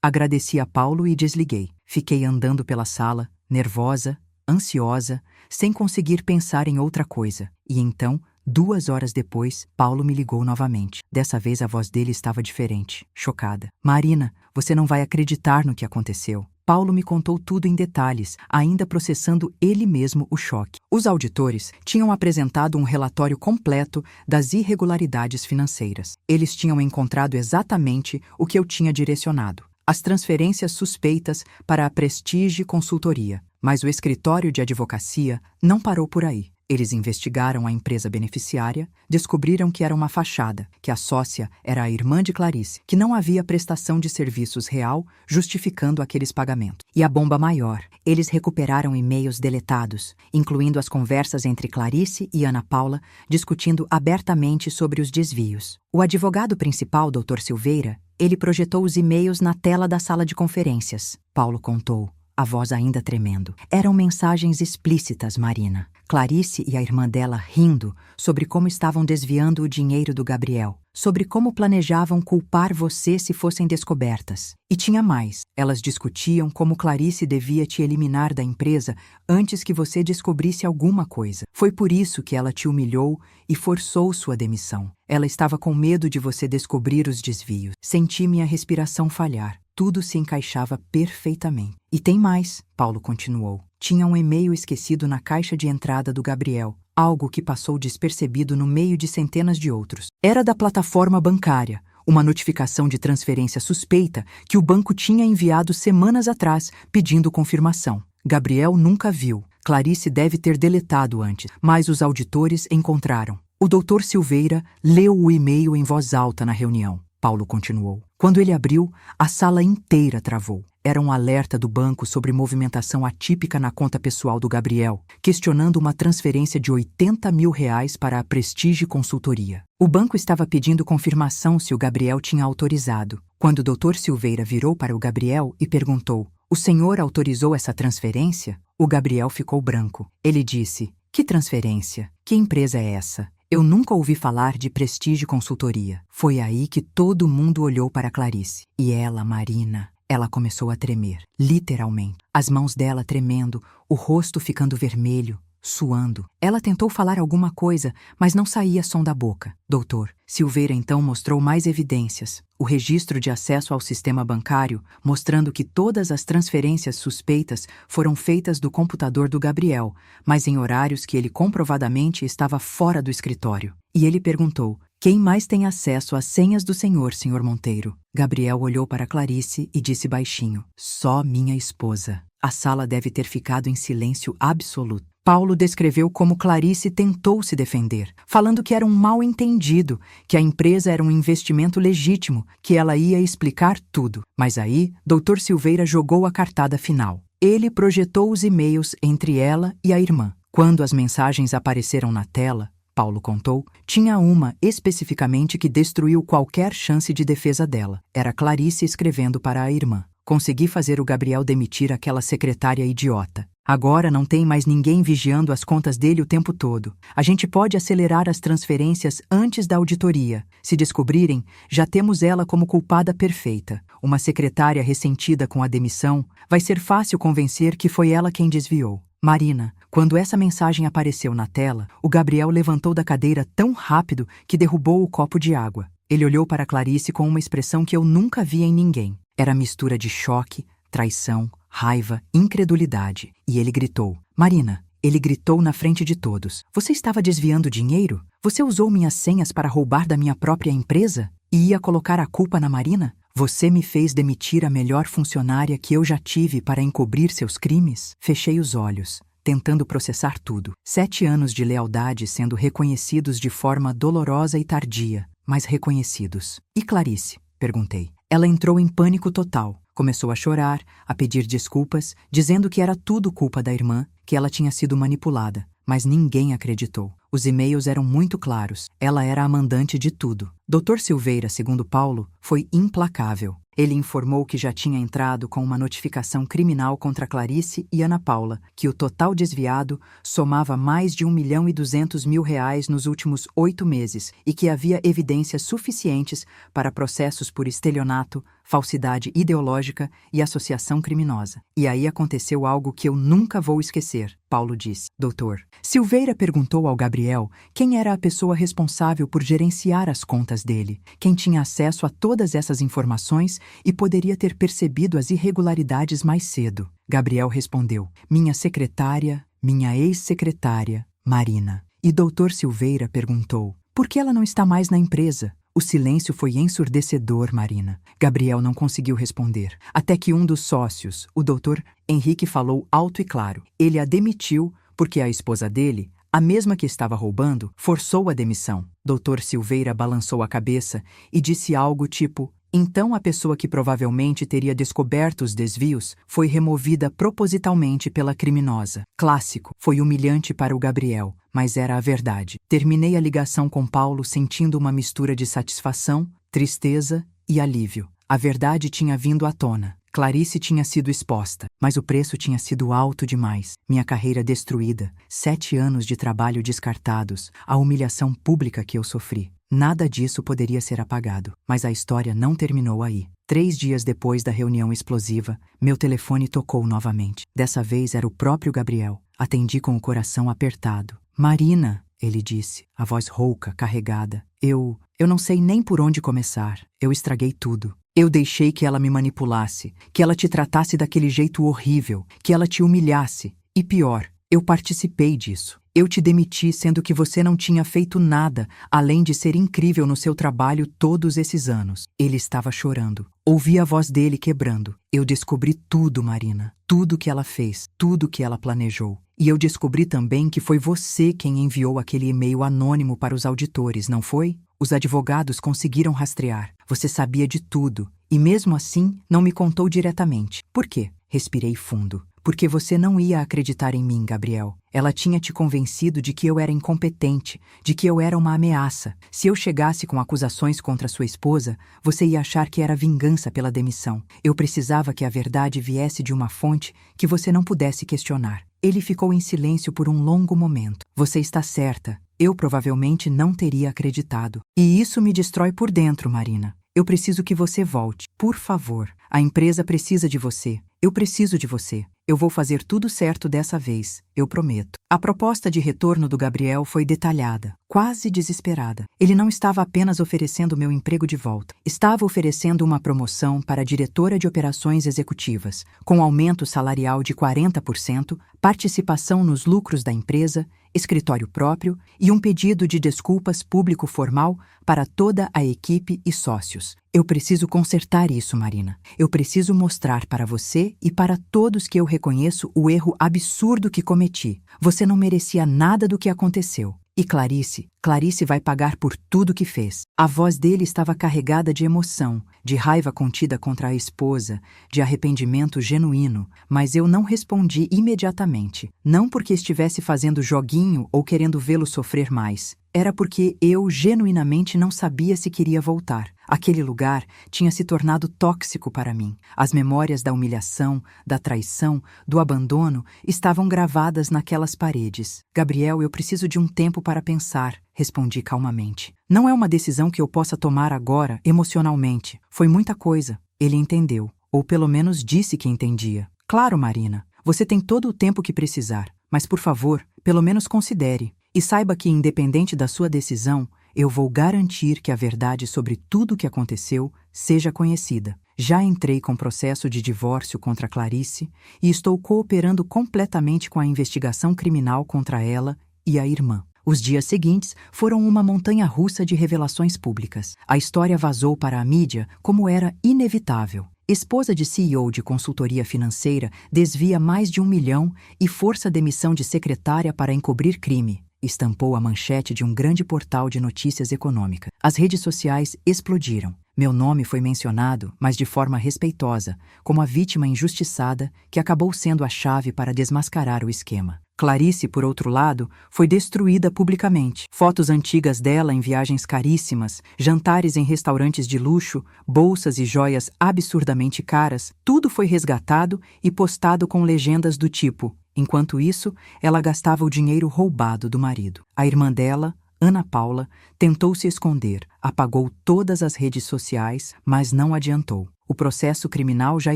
Agradeci a Paulo e desliguei. Fiquei andando pela sala, nervosa, ansiosa, sem conseguir pensar em outra coisa. E então, 2 horas depois, Paulo me ligou novamente. Dessa vez a voz dele estava diferente, chocada. Marina, você não vai acreditar no que aconteceu. Paulo me contou tudo em detalhes, ainda processando ele mesmo o choque. Os auditores tinham apresentado um relatório completo das irregularidades financeiras. Eles tinham encontrado exatamente o que eu tinha direcionado: as transferências suspeitas para a Prestige Consultoria. Mas o escritório de advocacia não parou por aí. Eles investigaram a empresa beneficiária, descobriram que era uma fachada, que a sócia era a irmã de Clarice, que não havia prestação de serviços real justificando aqueles pagamentos. E a bomba maior, eles recuperaram e-mails deletados, incluindo as conversas entre Clarice e Ana Paula, discutindo abertamente sobre os desvios. O advogado principal, Dr. Silveira, ele projetou os e-mails na tela da sala de conferências. Paulo contou, a voz ainda tremendo. Eram mensagens explícitas, Marina. Clarice e a irmã dela rindo sobre como estavam desviando o dinheiro do Gabriel, sobre como planejavam culpar você se fossem descobertas. E tinha mais. Elas discutiam como Clarice devia te eliminar da empresa antes que você descobrisse alguma coisa. Foi por isso que ela te humilhou e forçou sua demissão. Ela estava com medo de você descobrir os desvios. Senti minha respiração falhar. Tudo se encaixava perfeitamente. E tem mais, Paulo continuou. Tinha um e-mail esquecido na caixa de entrada do Gabriel, algo que passou despercebido no meio de centenas de outros. Era da plataforma bancária, uma notificação de transferência suspeita que o banco tinha enviado semanas atrás, pedindo confirmação. Gabriel nunca viu. Clarice deve ter deletado antes, mas os auditores encontraram. O Dr. Silveira leu o e-mail em voz alta na reunião. Paulo continuou. Quando ele abriu, a sala inteira travou. Era um alerta do banco sobre movimentação atípica na conta pessoal do Gabriel, questionando uma transferência de R$80 mil para a Prestige Consultoria. O banco estava pedindo confirmação se o Gabriel tinha autorizado. Quando o Dr. Silveira virou para o Gabriel e perguntou: "O senhor autorizou essa transferência?" O Gabriel ficou branco. Ele disse: "Que transferência? Que empresa é essa? Eu nunca ouvi falar de Prestige Consultoria." Foi aí que todo mundo olhou para Clarice. E ela, Marina, ela começou a tremer, literalmente. As mãos dela tremendo, o rosto ficando vermelho, suando. Ela tentou falar alguma coisa, mas não saía som da boca. Doutor Silveira então mostrou mais evidências. O registro de acesso ao sistema bancário, mostrando que todas as transferências suspeitas foram feitas do computador do Gabriel, mas em horários que ele comprovadamente estava fora do escritório. E ele perguntou: "Quem mais tem acesso às senhas do senhor, senhor Monteiro?" Gabriel olhou para Clarice e disse baixinho: "Só minha esposa." A sala deve ter ficado em silêncio absoluto. Paulo descreveu como Clarice tentou se defender, falando que era um mal-entendido, que a empresa era um investimento legítimo, que ela ia explicar tudo. Mas aí, Dr. Silveira jogou a cartada final. Ele projetou os e-mails entre ela e a irmã. Quando as mensagens apareceram na tela, Paulo contou, tinha uma especificamente que destruiu qualquer chance de defesa dela. Era Clarice escrevendo para a irmã: "Consegui fazer o Gabriel demitir aquela secretária idiota. Agora não tem mais ninguém vigiando as contas dele o tempo todo. A gente pode acelerar as transferências antes da auditoria. Se descobrirem, já temos ela como culpada perfeita. Uma secretária ressentida com a demissão, vai ser fácil convencer que foi ela quem desviou. Marina, Quando essa mensagem apareceu na tela, o Gabriel levantou da cadeira tão rápido que derrubou o copo de água. Ele olhou para Clarice com uma expressão que eu nunca vi em ninguém. Era mistura de choque, traição, raiva, incredulidade. E ele gritou: Marina! Ele gritou na frente de todos. Você estava desviando dinheiro? Você usou minhas senhas para roubar da minha própria empresa? E ia colocar a culpa na Marina? Você me fez demitir a melhor funcionária que eu já tive para encobrir seus crimes? Fechei os olhos, tentando processar tudo. 7 anos de lealdade sendo reconhecidos de forma dolorosa e tardia, mas reconhecidos. E Clarice? Perguntei. Ela entrou em pânico total. Começou a chorar, a pedir desculpas, dizendo que era tudo culpa da irmã, que ela tinha sido manipulada. Mas ninguém acreditou. Os e-mails eram muito claros. Ela era a mandante de tudo. Dr. Silveira, segundo Paulo, foi implacável. Ele informou que já tinha entrado com uma notificação criminal contra Clarice e Ana Paula, que o total desviado somava mais de R$ 1.200.000 nos últimos 8 meses e que havia evidências suficientes para processos por estelionato, falsidade ideológica e associação criminosa. E aí aconteceu algo que eu nunca vou esquecer, Paulo disse. Doutor, Silveira perguntou ao Gabriel quem era a pessoa responsável por gerenciar as contas dele, quem tinha acesso a todas essas informações e poderia ter percebido as irregularidades mais cedo. Gabriel respondeu: minha secretária, minha ex-secretária, Marina. E Dr. Silveira perguntou: por que ela não está mais na empresa? O silêncio foi ensurdecedor, Marina. Gabriel não conseguiu responder. Até que um dos sócios, o Dr. Henrique, falou alto e claro. Ele a demitiu porque a esposa dele, a mesma que estava roubando, forçou a demissão. Dr. Silveira balançou a cabeça e disse algo tipo: então a pessoa que provavelmente teria descoberto os desvios foi removida propositalmente pela criminosa. Clássico. Foi humilhante para o Gabriel, mas era a verdade. Terminei a ligação com Paulo sentindo uma mistura de satisfação, tristeza e alívio. A verdade tinha vindo à tona. Clarice tinha sido exposta, mas o preço tinha sido alto demais. Minha carreira destruída, 7 anos de trabalho descartados, a humilhação pública que eu sofri. Nada disso poderia ser apagado, mas a história não terminou aí. 3 dias depois da reunião explosiva, meu telefone tocou novamente. Dessa vez era o próprio Gabriel. Atendi com o coração apertado. Marina, ele disse, a voz rouca, carregada. Eu não sei nem por onde começar. Eu estraguei tudo. Eu deixei que ela me manipulasse, que ela te tratasse daquele jeito horrível, que ela te humilhasse. E pior, eu participei disso. Eu te demiti sendo que você não tinha feito nada, além de ser incrível no seu trabalho todos esses anos. Ele estava chorando. Ouvi a voz dele quebrando. Eu descobri tudo, Marina. Tudo que ela fez, tudo que ela planejou. E eu descobri também que foi você quem enviou aquele e-mail anônimo para os auditores, não foi? Os advogados conseguiram rastrear. Você sabia de tudo. E mesmo assim, não me contou diretamente. Por quê? Respirei fundo. Porque você não ia acreditar em mim, Gabriel. Ela tinha te convencido de que eu era incompetente, de que eu era uma ameaça. Se eu chegasse com acusações contra sua esposa, você ia achar que era vingança pela demissão. Eu precisava que a verdade viesse de uma fonte que você não pudesse questionar. Ele ficou em silêncio por um longo momento. Você está certa. Eu provavelmente não teria acreditado. E isso me destrói por dentro, Marina. Eu preciso que você volte. Por favor. A empresa precisa de você. Eu preciso de você. Eu vou fazer tudo certo dessa vez, eu prometo. A proposta de retorno do Gabriel foi detalhada, quase desesperada. Ele não estava apenas oferecendo meu emprego de volta. Estava oferecendo uma promoção para diretora de operações executivas, com aumento salarial de 40%, participação nos lucros da empresa, escritório próprio e um pedido de desculpas público formal para toda a equipe e sócios. Eu preciso consertar isso, Marina. Eu preciso mostrar para você e para todos que eu reconheço o erro absurdo que cometi. Você não merecia nada do que aconteceu. E Clarice vai pagar por tudo que fez. A voz dele estava carregada de emoção, de raiva contida contra a esposa, de arrependimento genuíno, mas eu não respondi imediatamente. Não porque estivesse fazendo joguinho ou querendo vê-lo sofrer mais. Era porque eu genuinamente não sabia se queria voltar. Aquele lugar tinha se tornado tóxico para mim. As memórias da humilhação, da traição, do abandono estavam gravadas naquelas paredes. Gabriel, eu preciso de um tempo para pensar, respondi calmamente. Não é uma decisão que eu possa tomar agora, emocionalmente. Foi muita coisa. Ele entendeu, ou pelo menos disse que entendia. Claro, Marina. Você tem todo o tempo que precisar. mas por favor, pelo menos considere. E saiba que, independente da sua decisão, eu vou garantir que a verdade sobre tudo o que aconteceu seja conhecida. Já entrei com processo de divórcio contra Clarice e estou cooperando completamente com a investigação criminal contra ela e a irmã. Os dias seguintes foram uma montanha-russa de revelações públicas. A história vazou para a mídia como era inevitável. Esposa de CEO de consultoria financeira desvia mais de 1 milhão e força demissão de secretária para encobrir crime. Estampou a manchete de um grande portal de notícias econômicas. As redes sociais explodiram. Meu nome foi mencionado, mas de forma respeitosa, como a vítima injustiçada que acabou sendo a chave para desmascarar o esquema. Clarice, por outro lado, foi destruída publicamente. Fotos antigas dela em viagens caríssimas, jantares em restaurantes de luxo, bolsas e joias absurdamente caras, tudo foi resgatado e postado com legendas do tipo: enquanto isso, ela gastava o dinheiro roubado do marido. A irmã dela, Ana Paula, tentou se esconder, apagou todas as redes sociais, mas não adiantou. O processo criminal já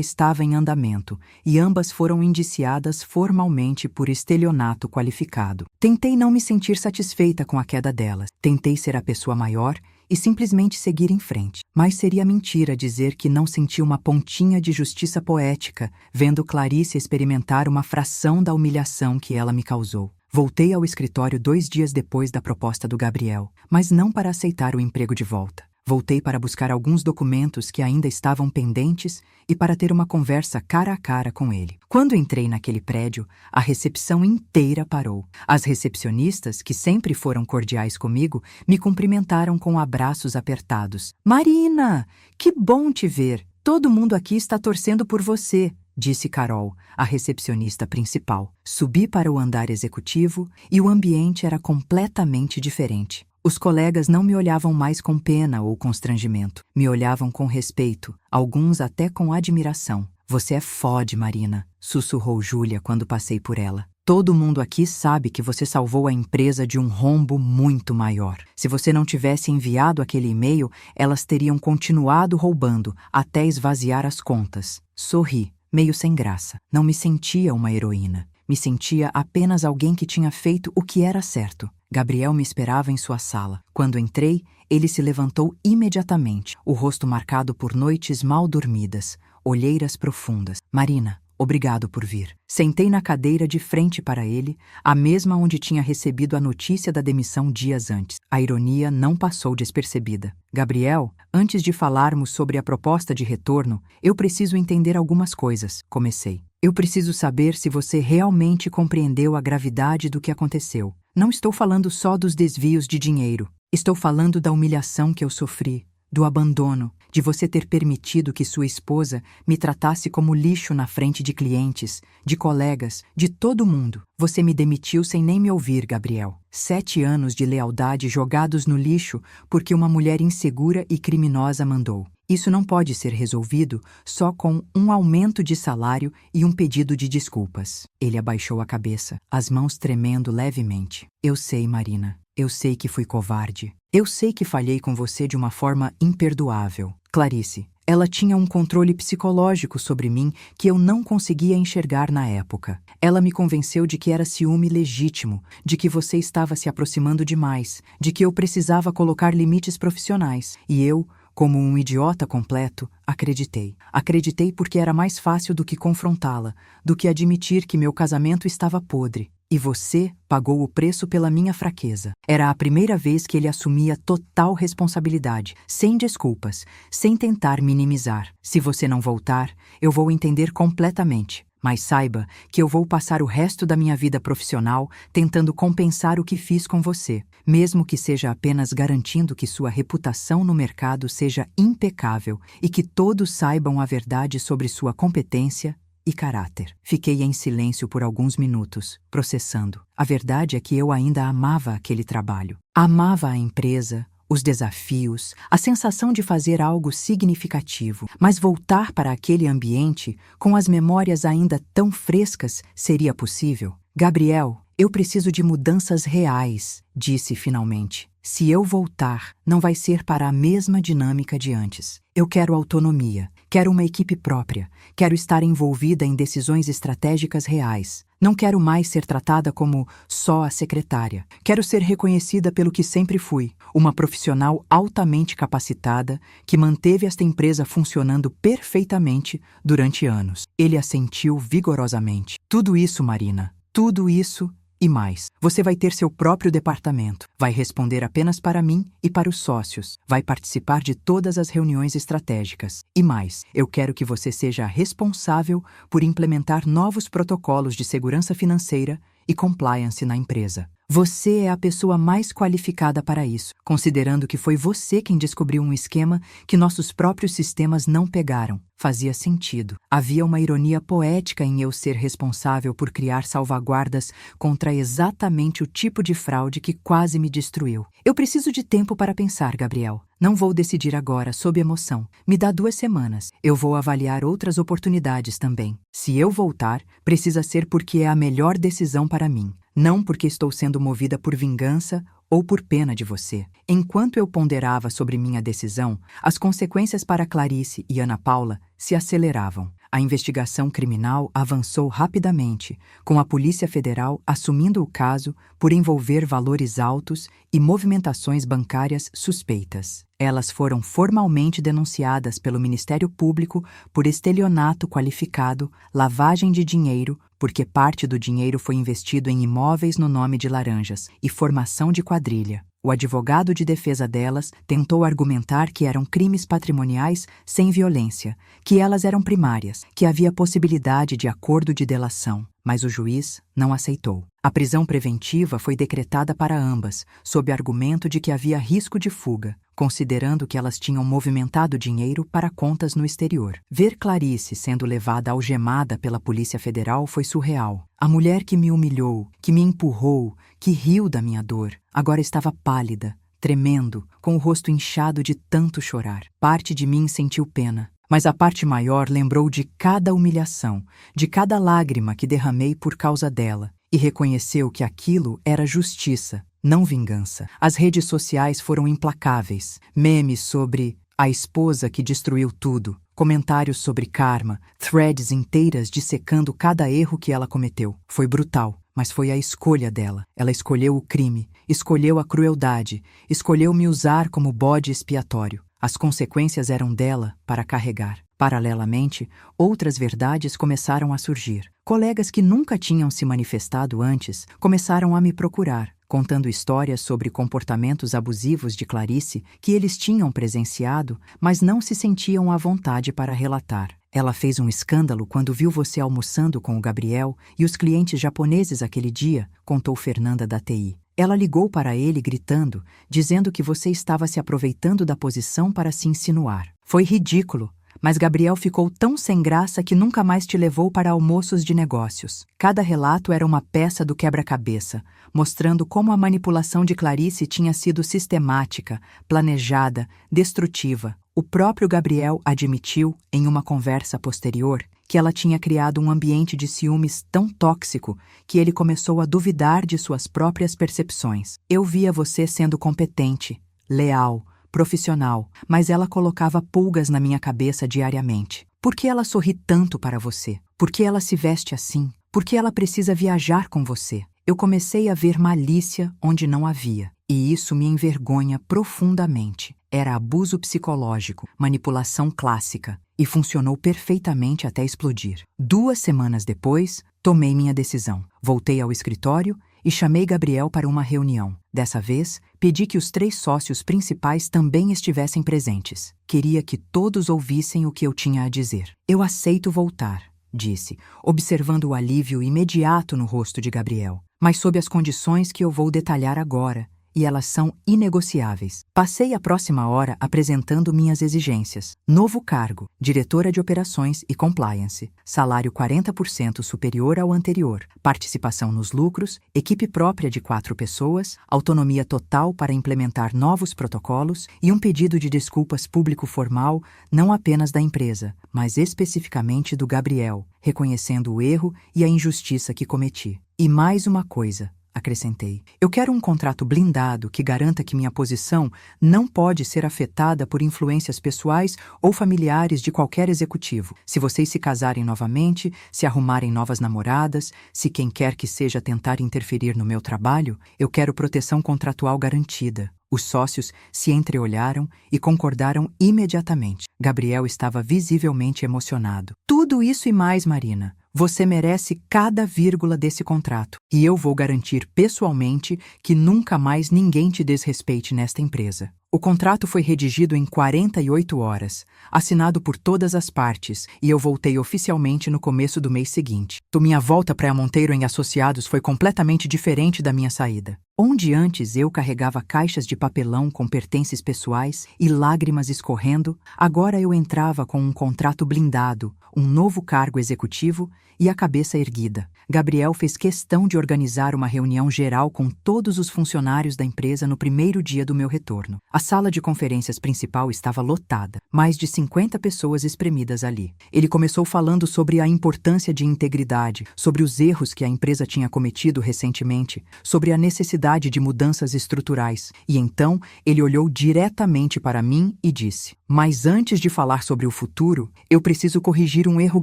estava em andamento e ambas foram indiciadas formalmente por estelionato qualificado. Tentei não me sentir satisfeita com a queda delas. Tentei ser a pessoa maior e simplesmente seguir em frente. Mas seria mentira dizer que não senti uma pontinha de justiça poética vendo Clarice experimentar uma fração da humilhação que ela me causou. Voltei ao escritório 2 dias depois da proposta do Gabriel, mas não para aceitar o emprego de volta. Voltei para buscar alguns documentos que ainda estavam pendentes e para ter uma conversa cara a cara com ele. Quando entrei naquele prédio, a recepção inteira parou. As recepcionistas, que sempre foram cordiais comigo, me cumprimentaram com abraços apertados. Marina, que bom te ver! Todo mundo aqui está torcendo por você, disse Carol, a recepcionista principal. Subi para o andar executivo e o ambiente era completamente diferente. Os colegas não me olhavam mais com pena ou constrangimento. Me olhavam com respeito, alguns até com admiração. Você é fode, Marina, sussurrou Júlia quando passei por ela. Todo mundo aqui sabe que você salvou a empresa de um rombo muito maior. Se você não tivesse enviado aquele e-mail, elas teriam continuado roubando até esvaziar as contas. Sorri, meio sem graça. Não me sentia uma heroína. Me sentia apenas alguém que tinha feito o que era certo. Gabriel me esperava em sua sala. Quando entrei, ele se levantou imediatamente, o rosto marcado por noites mal dormidas, olheiras profundas. Marina, obrigado por vir. Sentei na cadeira de frente para ele, a mesma onde tinha recebido a notícia da demissão dias antes. A ironia não passou despercebida. Gabriel, antes de falarmos sobre a proposta de retorno, eu preciso entender algumas coisas, comecei. Eu preciso saber se você realmente compreendeu a gravidade do que aconteceu. Não estou falando só dos desvios de dinheiro. Estou falando da humilhação que eu sofri, do abandono, de você ter permitido que sua esposa me tratasse como lixo na frente de clientes, de colegas, de todo mundo. Você me demitiu sem nem me ouvir, Gabriel. 7 anos de lealdade jogados no lixo porque uma mulher insegura e criminosa mandou. Isso não pode ser resolvido só com um aumento de salário e um pedido de desculpas. Ele abaixou a cabeça, as mãos tremendo levemente. Eu sei, Marina. Eu sei que fui covarde. Eu sei que falhei com você de uma forma imperdoável. Clarice, ela tinha um controle psicológico sobre mim que eu não conseguia enxergar na época. Ela me convenceu de que era ciúme legítimo, de que você estava se aproximando demais, de que eu precisava colocar limites profissionais. E eu, como um idiota completo, acreditei. Acreditei porque era mais fácil do que confrontá-la, do que admitir que meu casamento estava podre. E você pagou o preço pela minha fraqueza. Era a primeira vez que ele assumia total responsabilidade, sem desculpas, sem tentar minimizar. Se você não voltar, eu vou entender completamente. Mas saiba que eu vou passar o resto da minha vida profissional tentando compensar o que fiz com você, mesmo que seja apenas garantindo que sua reputação no mercado seja impecável e que todos saibam a verdade sobre sua competência e caráter. Fiquei em silêncio por alguns minutos, processando. A verdade é que eu ainda amava aquele trabalho. Amava a empresa, os desafios, a sensação de fazer algo significativo. Mas voltar para aquele ambiente, com as memórias ainda tão frescas, seria possível? Gabriel, eu preciso de mudanças reais, disse finalmente. Se eu voltar, não vai ser para a mesma dinâmica de antes. Eu quero autonomia, quero uma equipe própria, quero estar envolvida em decisões estratégicas reais. Não quero mais ser tratada como só a secretária. Quero ser reconhecida pelo que sempre fui, uma profissional altamente capacitada que manteve esta empresa funcionando perfeitamente durante anos. Ele assentiu vigorosamente. Tudo isso, Marina, tudo isso e mais. Você vai ter seu próprio departamento. Vai responder apenas para mim e para os sócios. Vai participar de todas as reuniões estratégicas. E mais, eu quero que você seja responsável por implementar novos protocolos de segurança financeira e compliance na empresa. Você é a pessoa mais qualificada para isso, considerando que foi você quem descobriu um esquema que nossos próprios sistemas não pegaram. Fazia sentido. Havia uma ironia poética em eu ser responsável por criar salvaguardas contra exatamente o tipo de fraude que quase me destruiu. Eu preciso de tempo para pensar, Gabriel. Não vou decidir agora, sob emoção. Me dá 2 semanas. Eu vou avaliar outras oportunidades também. Se eu voltar, precisa ser porque é a melhor decisão para mim. Não porque estou sendo movida por vingança ou por pena de você. Enquanto eu ponderava sobre minha decisão, as consequências para Clarice e Ana Paula se aceleravam. A investigação criminal avançou rapidamente, com a Polícia Federal assumindo o caso por envolver valores altos e movimentações bancárias suspeitas. Elas foram formalmente denunciadas pelo Ministério Público por estelionato qualificado, lavagem de dinheiro, porque parte do dinheiro foi investido em imóveis no nome de laranjas, e formação de quadrilha. O advogado de defesa delas tentou argumentar que eram crimes patrimoniais sem violência, que elas eram primárias, que havia possibilidade de acordo de delação, mas o juiz não aceitou. A prisão preventiva foi decretada para ambas, sob argumento de que havia risco de fuga, considerando que elas tinham movimentado dinheiro para contas no exterior. Ver Clarice sendo levada algemada pela Polícia Federal foi surreal. A mulher que me humilhou, que me empurrou, que riu da minha dor, agora estava pálida, tremendo, com o rosto inchado de tanto chorar. Parte de mim sentiu pena, mas a parte maior lembrou de cada humilhação, de cada lágrima que derramei por causa dela, e reconheceu que aquilo era justiça, não vingança. As redes sociais foram implacáveis. Memes sobre a esposa que destruiu tudo, comentários sobre karma, threads inteiras dissecando cada erro que ela cometeu. Foi brutal, mas foi a escolha dela. Ela escolheu o crime, escolheu a crueldade, escolheu me usar como bode expiatório. As consequências eram dela para carregar. Paralelamente, outras verdades começaram a surgir. Colegas que nunca tinham se manifestado antes começaram a me procurar, contando histórias sobre comportamentos abusivos de Clarice que eles tinham presenciado, mas não se sentiam à vontade para relatar. Ela fez um escândalo quando viu você almoçando com o Gabriel e os clientes japoneses aquele dia, contou Fernanda da TI. Ela ligou para ele gritando, dizendo que você estava se aproveitando da posição para se insinuar. Foi ridículo, mas Gabriel ficou tão sem graça que nunca mais te levou para almoços de negócios. Cada relato era uma peça do quebra-cabeça, mostrando como a manipulação de Clarice tinha sido sistemática, planejada, destrutiva. O próprio Gabriel admitiu, em uma conversa posterior, que ela tinha criado um ambiente de ciúmes tão tóxico que ele começou a duvidar de suas próprias percepções. Eu via você sendo competente, leal, profissional, mas ela colocava pulgas na minha cabeça diariamente. Por que ela sorri tanto para você? Por que ela se veste assim? Por que ela precisa viajar com você? Eu comecei a ver malícia onde não havia, e isso me envergonha profundamente. Era abuso psicológico, manipulação clássica, e funcionou perfeitamente até explodir. 2 semanas depois, tomei minha decisão. Voltei ao escritório e chamei Gabriel para uma reunião. Dessa vez, pedi que os 3 sócios principais também estivessem presentes. Queria que todos ouvissem o que eu tinha a dizer. Eu aceito voltar, disse, observando o alívio imediato no rosto de Gabriel, mas sob as condições que eu vou detalhar agora, e elas são inegociáveis. Passei a próxima hora apresentando minhas exigências. Novo cargo, diretora de operações e compliance, salário 40% superior ao anterior, participação nos lucros, equipe própria de 4 pessoas, autonomia total para implementar novos protocolos e um pedido de desculpas público formal, não apenas da empresa, mas especificamente do Gabriel, reconhecendo o erro e a injustiça que cometi. E mais uma coisa, acrescentei. Eu quero um contrato blindado que garanta que minha posição não pode ser afetada por influências pessoais ou familiares de qualquer executivo. Se vocês se casarem novamente, se arrumarem novas namoradas, se quem quer que seja tentar interferir no meu trabalho, eu quero proteção contratual garantida. Os sócios se entreolharam e concordaram imediatamente. Gabriel estava visivelmente emocionado. Tudo isso e mais, Marina. Você merece cada vírgula desse contrato. E eu vou garantir pessoalmente que nunca mais ninguém te desrespeite nesta empresa. O contrato foi redigido em 48 horas, assinado por todas as partes, e eu voltei oficialmente no começo do mês seguinte. Minha volta para a Monteiro em Associados foi completamente diferente da minha saída. Onde antes eu carregava caixas de papelão com pertences pessoais e lágrimas escorrendo, agora eu entrava com um contrato blindado, um novo cargo executivo e a cabeça erguida. Gabriel fez questão de organizar uma reunião geral com todos os funcionários da empresa no primeiro dia do meu retorno. A sala de conferências principal estava lotada, mais de 50 pessoas espremidas ali. Ele começou falando sobre a importância de integridade, sobre os erros que a empresa tinha cometido recentemente, sobre a necessidade de mudanças estruturais. E então ele olhou diretamente para mim e disse: "Mas antes de falar sobre o futuro, eu preciso corrigir um erro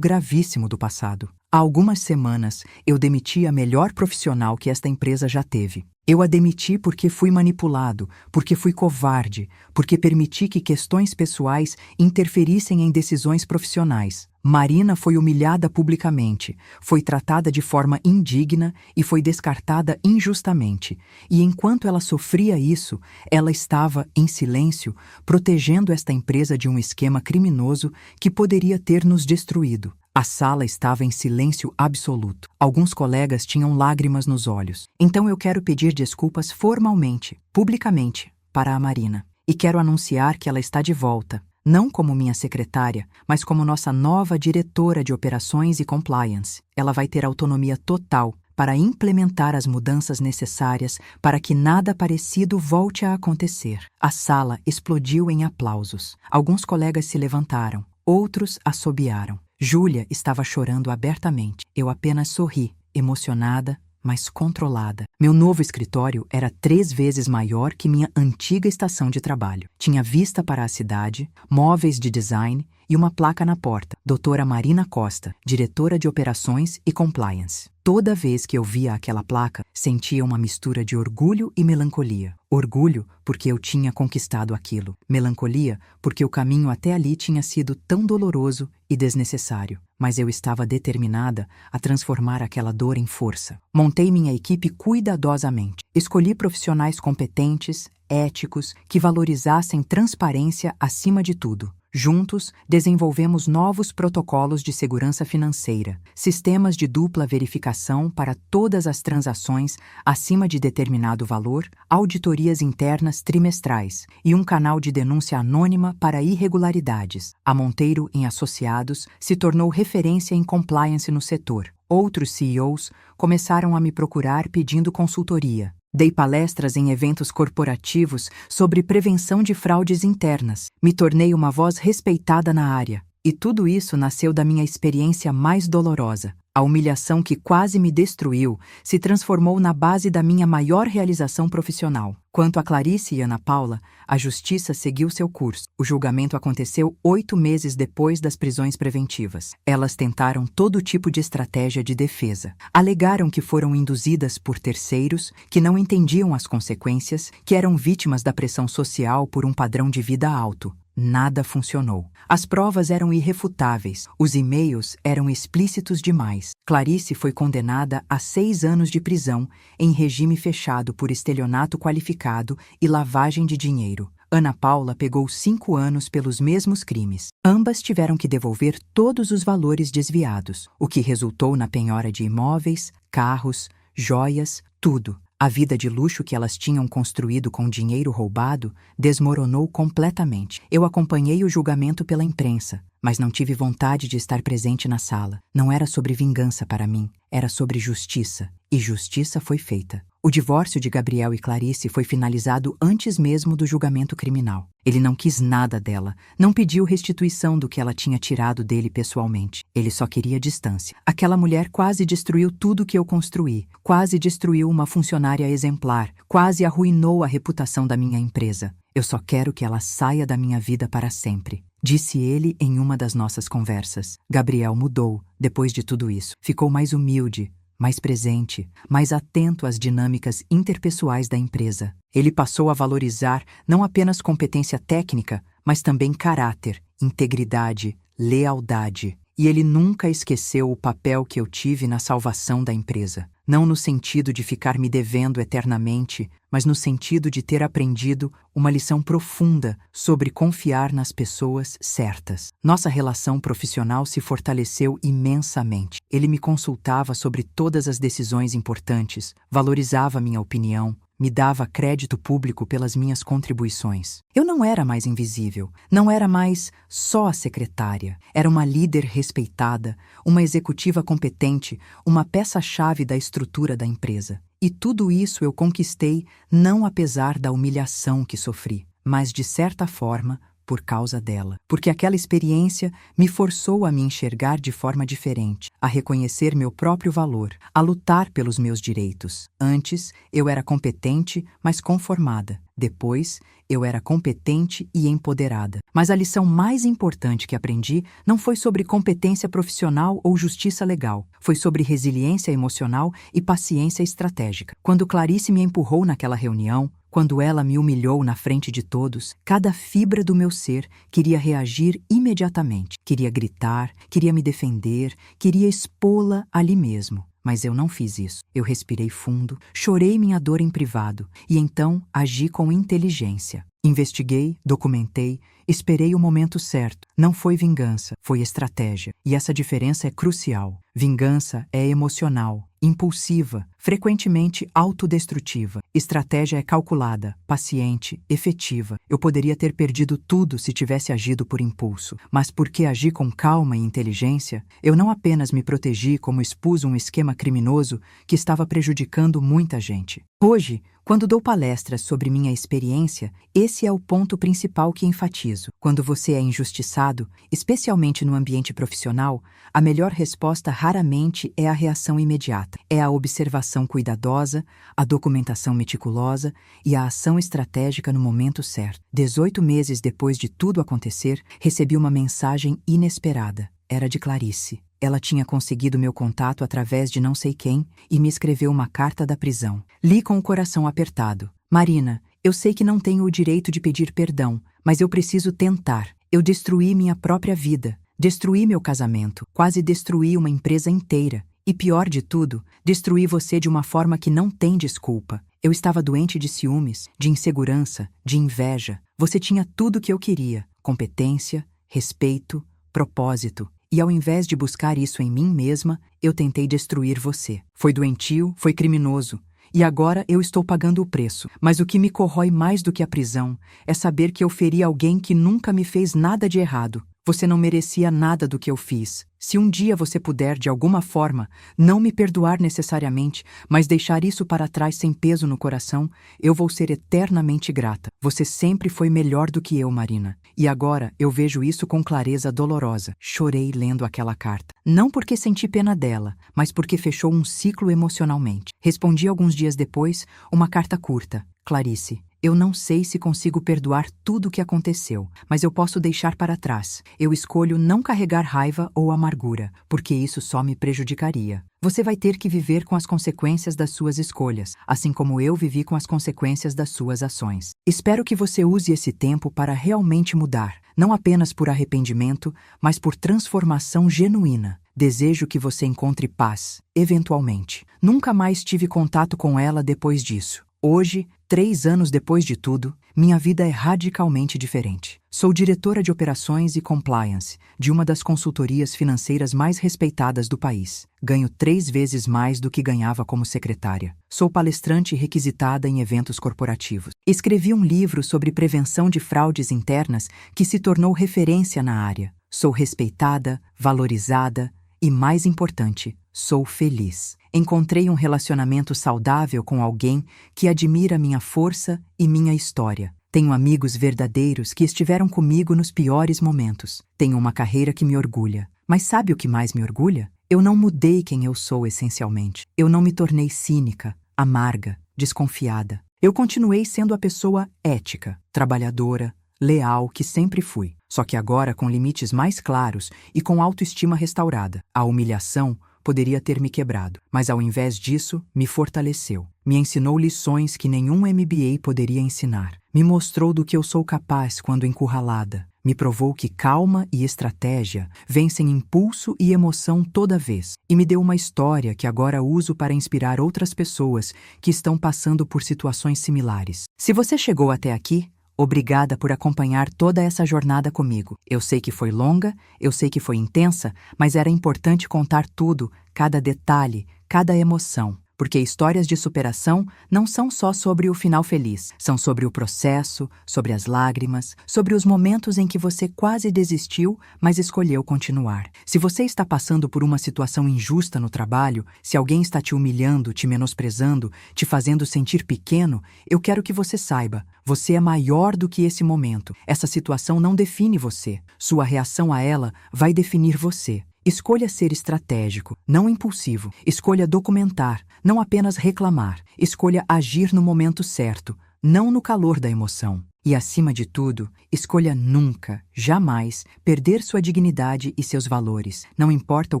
gravíssimo do passado. Há algumas semanas, eu demiti a melhor profissional que esta empresa já teve. Eu a demiti porque fui manipulado, porque fui covarde, porque permiti que questões pessoais interferissem em decisões profissionais. Marina foi humilhada publicamente, foi tratada de forma indigna e foi descartada injustamente. E enquanto ela sofria isso, ela estava, em silêncio, protegendo esta empresa de um esquema criminoso que poderia ter nos destruído." A sala estava em silêncio absoluto. Alguns colegas tinham lágrimas nos olhos. "Então eu quero pedir desculpas formalmente, publicamente, para a Marina. E quero anunciar que ela está de volta, não como minha secretária, mas como nossa nova diretora de operações e compliance. Ela vai ter autonomia total para implementar as mudanças necessárias para que nada parecido volte a acontecer." A sala explodiu em aplausos. Alguns colegas se levantaram, outros assobiaram. Júlia estava chorando abertamente. Eu apenas sorri, emocionada, mas controlada. Meu novo escritório era 3 vezes maior que minha antiga estação de trabalho. Tinha vista para a cidade, móveis de design e uma placa na porta: Doutora Marina Costa, diretora de operações e compliance. Toda vez que eu via aquela placa, sentia uma mistura de orgulho e melancolia. Orgulho porque eu tinha conquistado aquilo. Melancolia porque o caminho até ali tinha sido tão doloroso e desnecessário. Mas eu estava determinada a transformar aquela dor em força. Montei minha equipe cuidadosamente. Escolhi profissionais competentes, éticos, que valorizassem transparência acima de tudo. Juntos, desenvolvemos novos protocolos de segurança financeira, sistemas de dupla verificação para todas as transações acima de determinado valor, auditorias internas trimestrais e um canal de denúncia anônima para irregularidades. A Monteiro em Associados se tornou referência em compliance no setor. Outros CEOs começaram a me procurar pedindo consultoria. Dei palestras em eventos corporativos sobre prevenção de fraudes internas. Me tornei uma voz respeitada na área. E tudo isso nasceu da minha experiência mais dolorosa. A humilhação que quase me destruiu se transformou na base da minha maior realização profissional. Quanto a Clarice e Ana Paula, a justiça seguiu seu curso. O julgamento aconteceu 8 meses depois das prisões preventivas. Elas tentaram todo tipo de estratégia de defesa. Alegaram que foram induzidas por terceiros, que não entendiam as consequências, que eram vítimas da pressão social por um padrão de vida alto. Nada funcionou. As provas eram irrefutáveis. Os e-mails eram explícitos demais. Clarice foi condenada a 6 anos de prisão em regime fechado por estelionato qualificado e lavagem de dinheiro. Ana Paula pegou 5 anos pelos mesmos crimes. Ambas tiveram que devolver todos os valores desviados, o que resultou na penhora de imóveis, carros, joias, tudo. A vida de luxo que elas tinham construído com dinheiro roubado desmoronou completamente. Eu acompanhei o julgamento pela imprensa, mas não tive vontade de estar presente na sala. Não era sobre vingança para mim, era sobre justiça. E justiça foi feita. O divórcio de Gabriel e Clarice foi finalizado antes mesmo do julgamento criminal. Ele não quis nada dela, não pediu restituição do que ela tinha tirado dele pessoalmente. Ele só queria distância. Aquela mulher quase destruiu tudo que eu construí, quase destruiu uma funcionária exemplar, quase arruinou a reputação da minha empresa. Eu só quero que ela saia da minha vida para sempre, disse ele em uma das nossas conversas. Gabriel mudou depois de tudo isso. Ficou mais humilde, mais presente, mais atento às dinâmicas interpessoais da empresa. Ele passou a valorizar não apenas competência técnica, mas também caráter, integridade, lealdade. E ele nunca esqueceu o papel que eu tive na salvação da empresa. Não no sentido de ficar me devendo eternamente, mas no sentido de ter aprendido uma lição profunda sobre confiar nas pessoas certas. Nossa relação profissional se fortaleceu imensamente. Ele me consultava sobre todas as decisões importantes, valorizava minha opinião, me dava crédito público pelas minhas contribuições. Eu não era mais invisível, não era mais só a secretária. Era uma líder respeitada, uma executiva competente, uma peça-chave da estrutura da empresa. E tudo isso eu conquistei não apesar da humilhação que sofri, mas de certa forma por causa dela. Porque aquela experiência me forçou a me enxergar de forma diferente, a reconhecer meu próprio valor, a lutar pelos meus direitos. Antes, eu era competente, mas conformada. Depois, eu era competente e empoderada. Mas a lição mais importante que aprendi não foi sobre competência profissional ou justiça legal. Foi sobre resiliência emocional e paciência estratégica. Quando Clarice me empurrou naquela reunião, quando ela me humilhou na frente de todos, cada fibra do meu ser queria reagir imediatamente. Queria gritar, queria me defender, queria expô-la ali mesmo. Mas eu não fiz isso. Eu respirei fundo, chorei minha dor em privado e então agi com inteligência. Investiguei, documentei, esperei o momento certo. Não foi vingança, foi estratégia. E essa diferença é crucial. Vingança é emocional, impulsiva, frequentemente autodestrutiva. Estratégia é calculada, paciente, efetiva. Eu poderia ter perdido tudo se tivesse agido por impulso, mas porque agi com calma e inteligência, eu não apenas me protegi como expus um esquema criminoso que estava prejudicando muita gente. Hoje, quando dou palestras sobre minha experiência, esse é o ponto principal que enfatizo. Quando você é injustiçado, especialmente no ambiente profissional, a melhor resposta raramente é a reação imediata. É a observação cuidadosa, a documentação meticulosa e a ação estratégica no momento certo. 18 meses depois de tudo acontecer, recebi uma mensagem inesperada. Era de Clarice. Ela tinha conseguido meu contato através de não sei quem e me escreveu uma carta da prisão. Li com o coração apertado. Marina, eu sei que não tenho o direito de pedir perdão, mas eu preciso tentar. Eu destruí minha própria vida. Destruí meu casamento. Quase destruí uma empresa inteira. E pior de tudo, destruí você de uma forma que não tem desculpa. Eu estava doente de ciúmes, de insegurança, de inveja. Você tinha tudo que eu queria: competência, respeito, propósito. E ao invés de buscar isso em mim mesma, eu tentei destruir você. Foi doentio, foi criminoso. E agora eu estou pagando o preço. Mas o que me corrói mais do que a prisão é saber que eu feri alguém que nunca me fez nada de errado. Você não merecia nada do que eu fiz. Se um dia você puder, de alguma forma, não me perdoar necessariamente, mas deixar isso para trás sem peso no coração, eu vou ser eternamente grata. Você sempre foi melhor do que eu, Marina. E agora eu vejo isso com clareza dolorosa. Chorei lendo aquela carta. Não porque senti pena dela, mas porque fechou um ciclo emocionalmente. Respondi alguns dias depois uma carta curta. Clarice, eu não sei se consigo perdoar tudo o que aconteceu, mas eu posso deixar para trás. Eu escolho não carregar raiva ou amargura, porque isso só me prejudicaria. Você vai ter que viver com as consequências das suas escolhas, assim como eu vivi com as consequências das suas ações. Espero que você use esse tempo para realmente mudar, não apenas por arrependimento, mas por transformação genuína. Desejo que você encontre paz, eventualmente. Nunca mais tive contato com ela depois disso. Hoje, 3 anos depois de tudo, minha vida é radicalmente diferente. Sou diretora de operações e compliance de uma das consultorias financeiras mais respeitadas do país. Ganho 3 vezes mais do que ganhava como secretária. Sou palestrante requisitada em eventos corporativos. Escrevi um livro sobre prevenção de fraudes internas que se tornou referência na área. Sou respeitada, valorizada E mais importante, sou feliz. Encontrei um relacionamento saudável com alguém que admira minha força e minha história. Tenho amigos verdadeiros que estiveram comigo nos piores momentos. Tenho uma carreira que me orgulha. Mas sabe o que mais me orgulha? Eu não mudei quem eu sou essencialmente. Eu não me tornei cínica, amarga, desconfiada. Eu continuei sendo a pessoa ética, trabalhadora, leal que sempre fui. Só que agora com limites mais claros e com autoestima restaurada. A humilhação poderia ter me quebrado, mas ao invés disso, me fortaleceu. Me ensinou lições que nenhum MBA poderia ensinar. Me mostrou do que eu sou capaz quando encurralada. Me provou que calma e estratégia vencem impulso e emoção toda vez. E me deu uma história que agora uso para inspirar outras pessoas que estão passando por situações similares. Se você chegou até aqui, obrigada por acompanhar toda essa jornada comigo. Eu sei que foi longa, eu sei que foi intensa, mas era importante contar tudo, cada detalhe, cada emoção. Porque histórias de superação não são só sobre o final feliz, são sobre o processo, sobre as lágrimas, sobre os momentos em que você quase desistiu, mas escolheu continuar. Se você está passando por uma situação injusta no trabalho, se alguém está te humilhando, te menosprezando, te fazendo sentir pequeno, eu quero que você saiba, você é maior do que esse momento. Essa situação não define você. Sua reação a ela vai definir você. Escolha ser estratégico, não impulsivo. Escolha documentar, não apenas reclamar. Escolha agir no momento certo, não no calor da emoção. E, acima de tudo, escolha nunca, jamais, perder sua dignidade e seus valores. Não importa o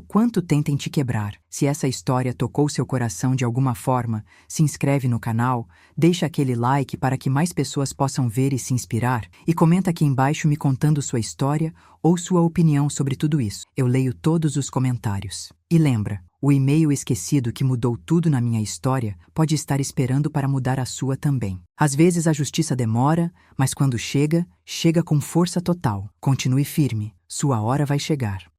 quanto tentem te quebrar. Se essa história tocou seu coração de alguma forma, se inscreve no canal, deixa aquele like para que mais pessoas possam ver e se inspirar, e comenta aqui embaixo me contando sua história ou sua opinião sobre tudo isso. Eu leio todos os comentários. E lembra, o e-mail esquecido que mudou tudo na minha história pode estar esperando para mudar a sua também. Às vezes a justiça demora, mas quando chega, chega com força total. Continue firme, sua hora vai chegar.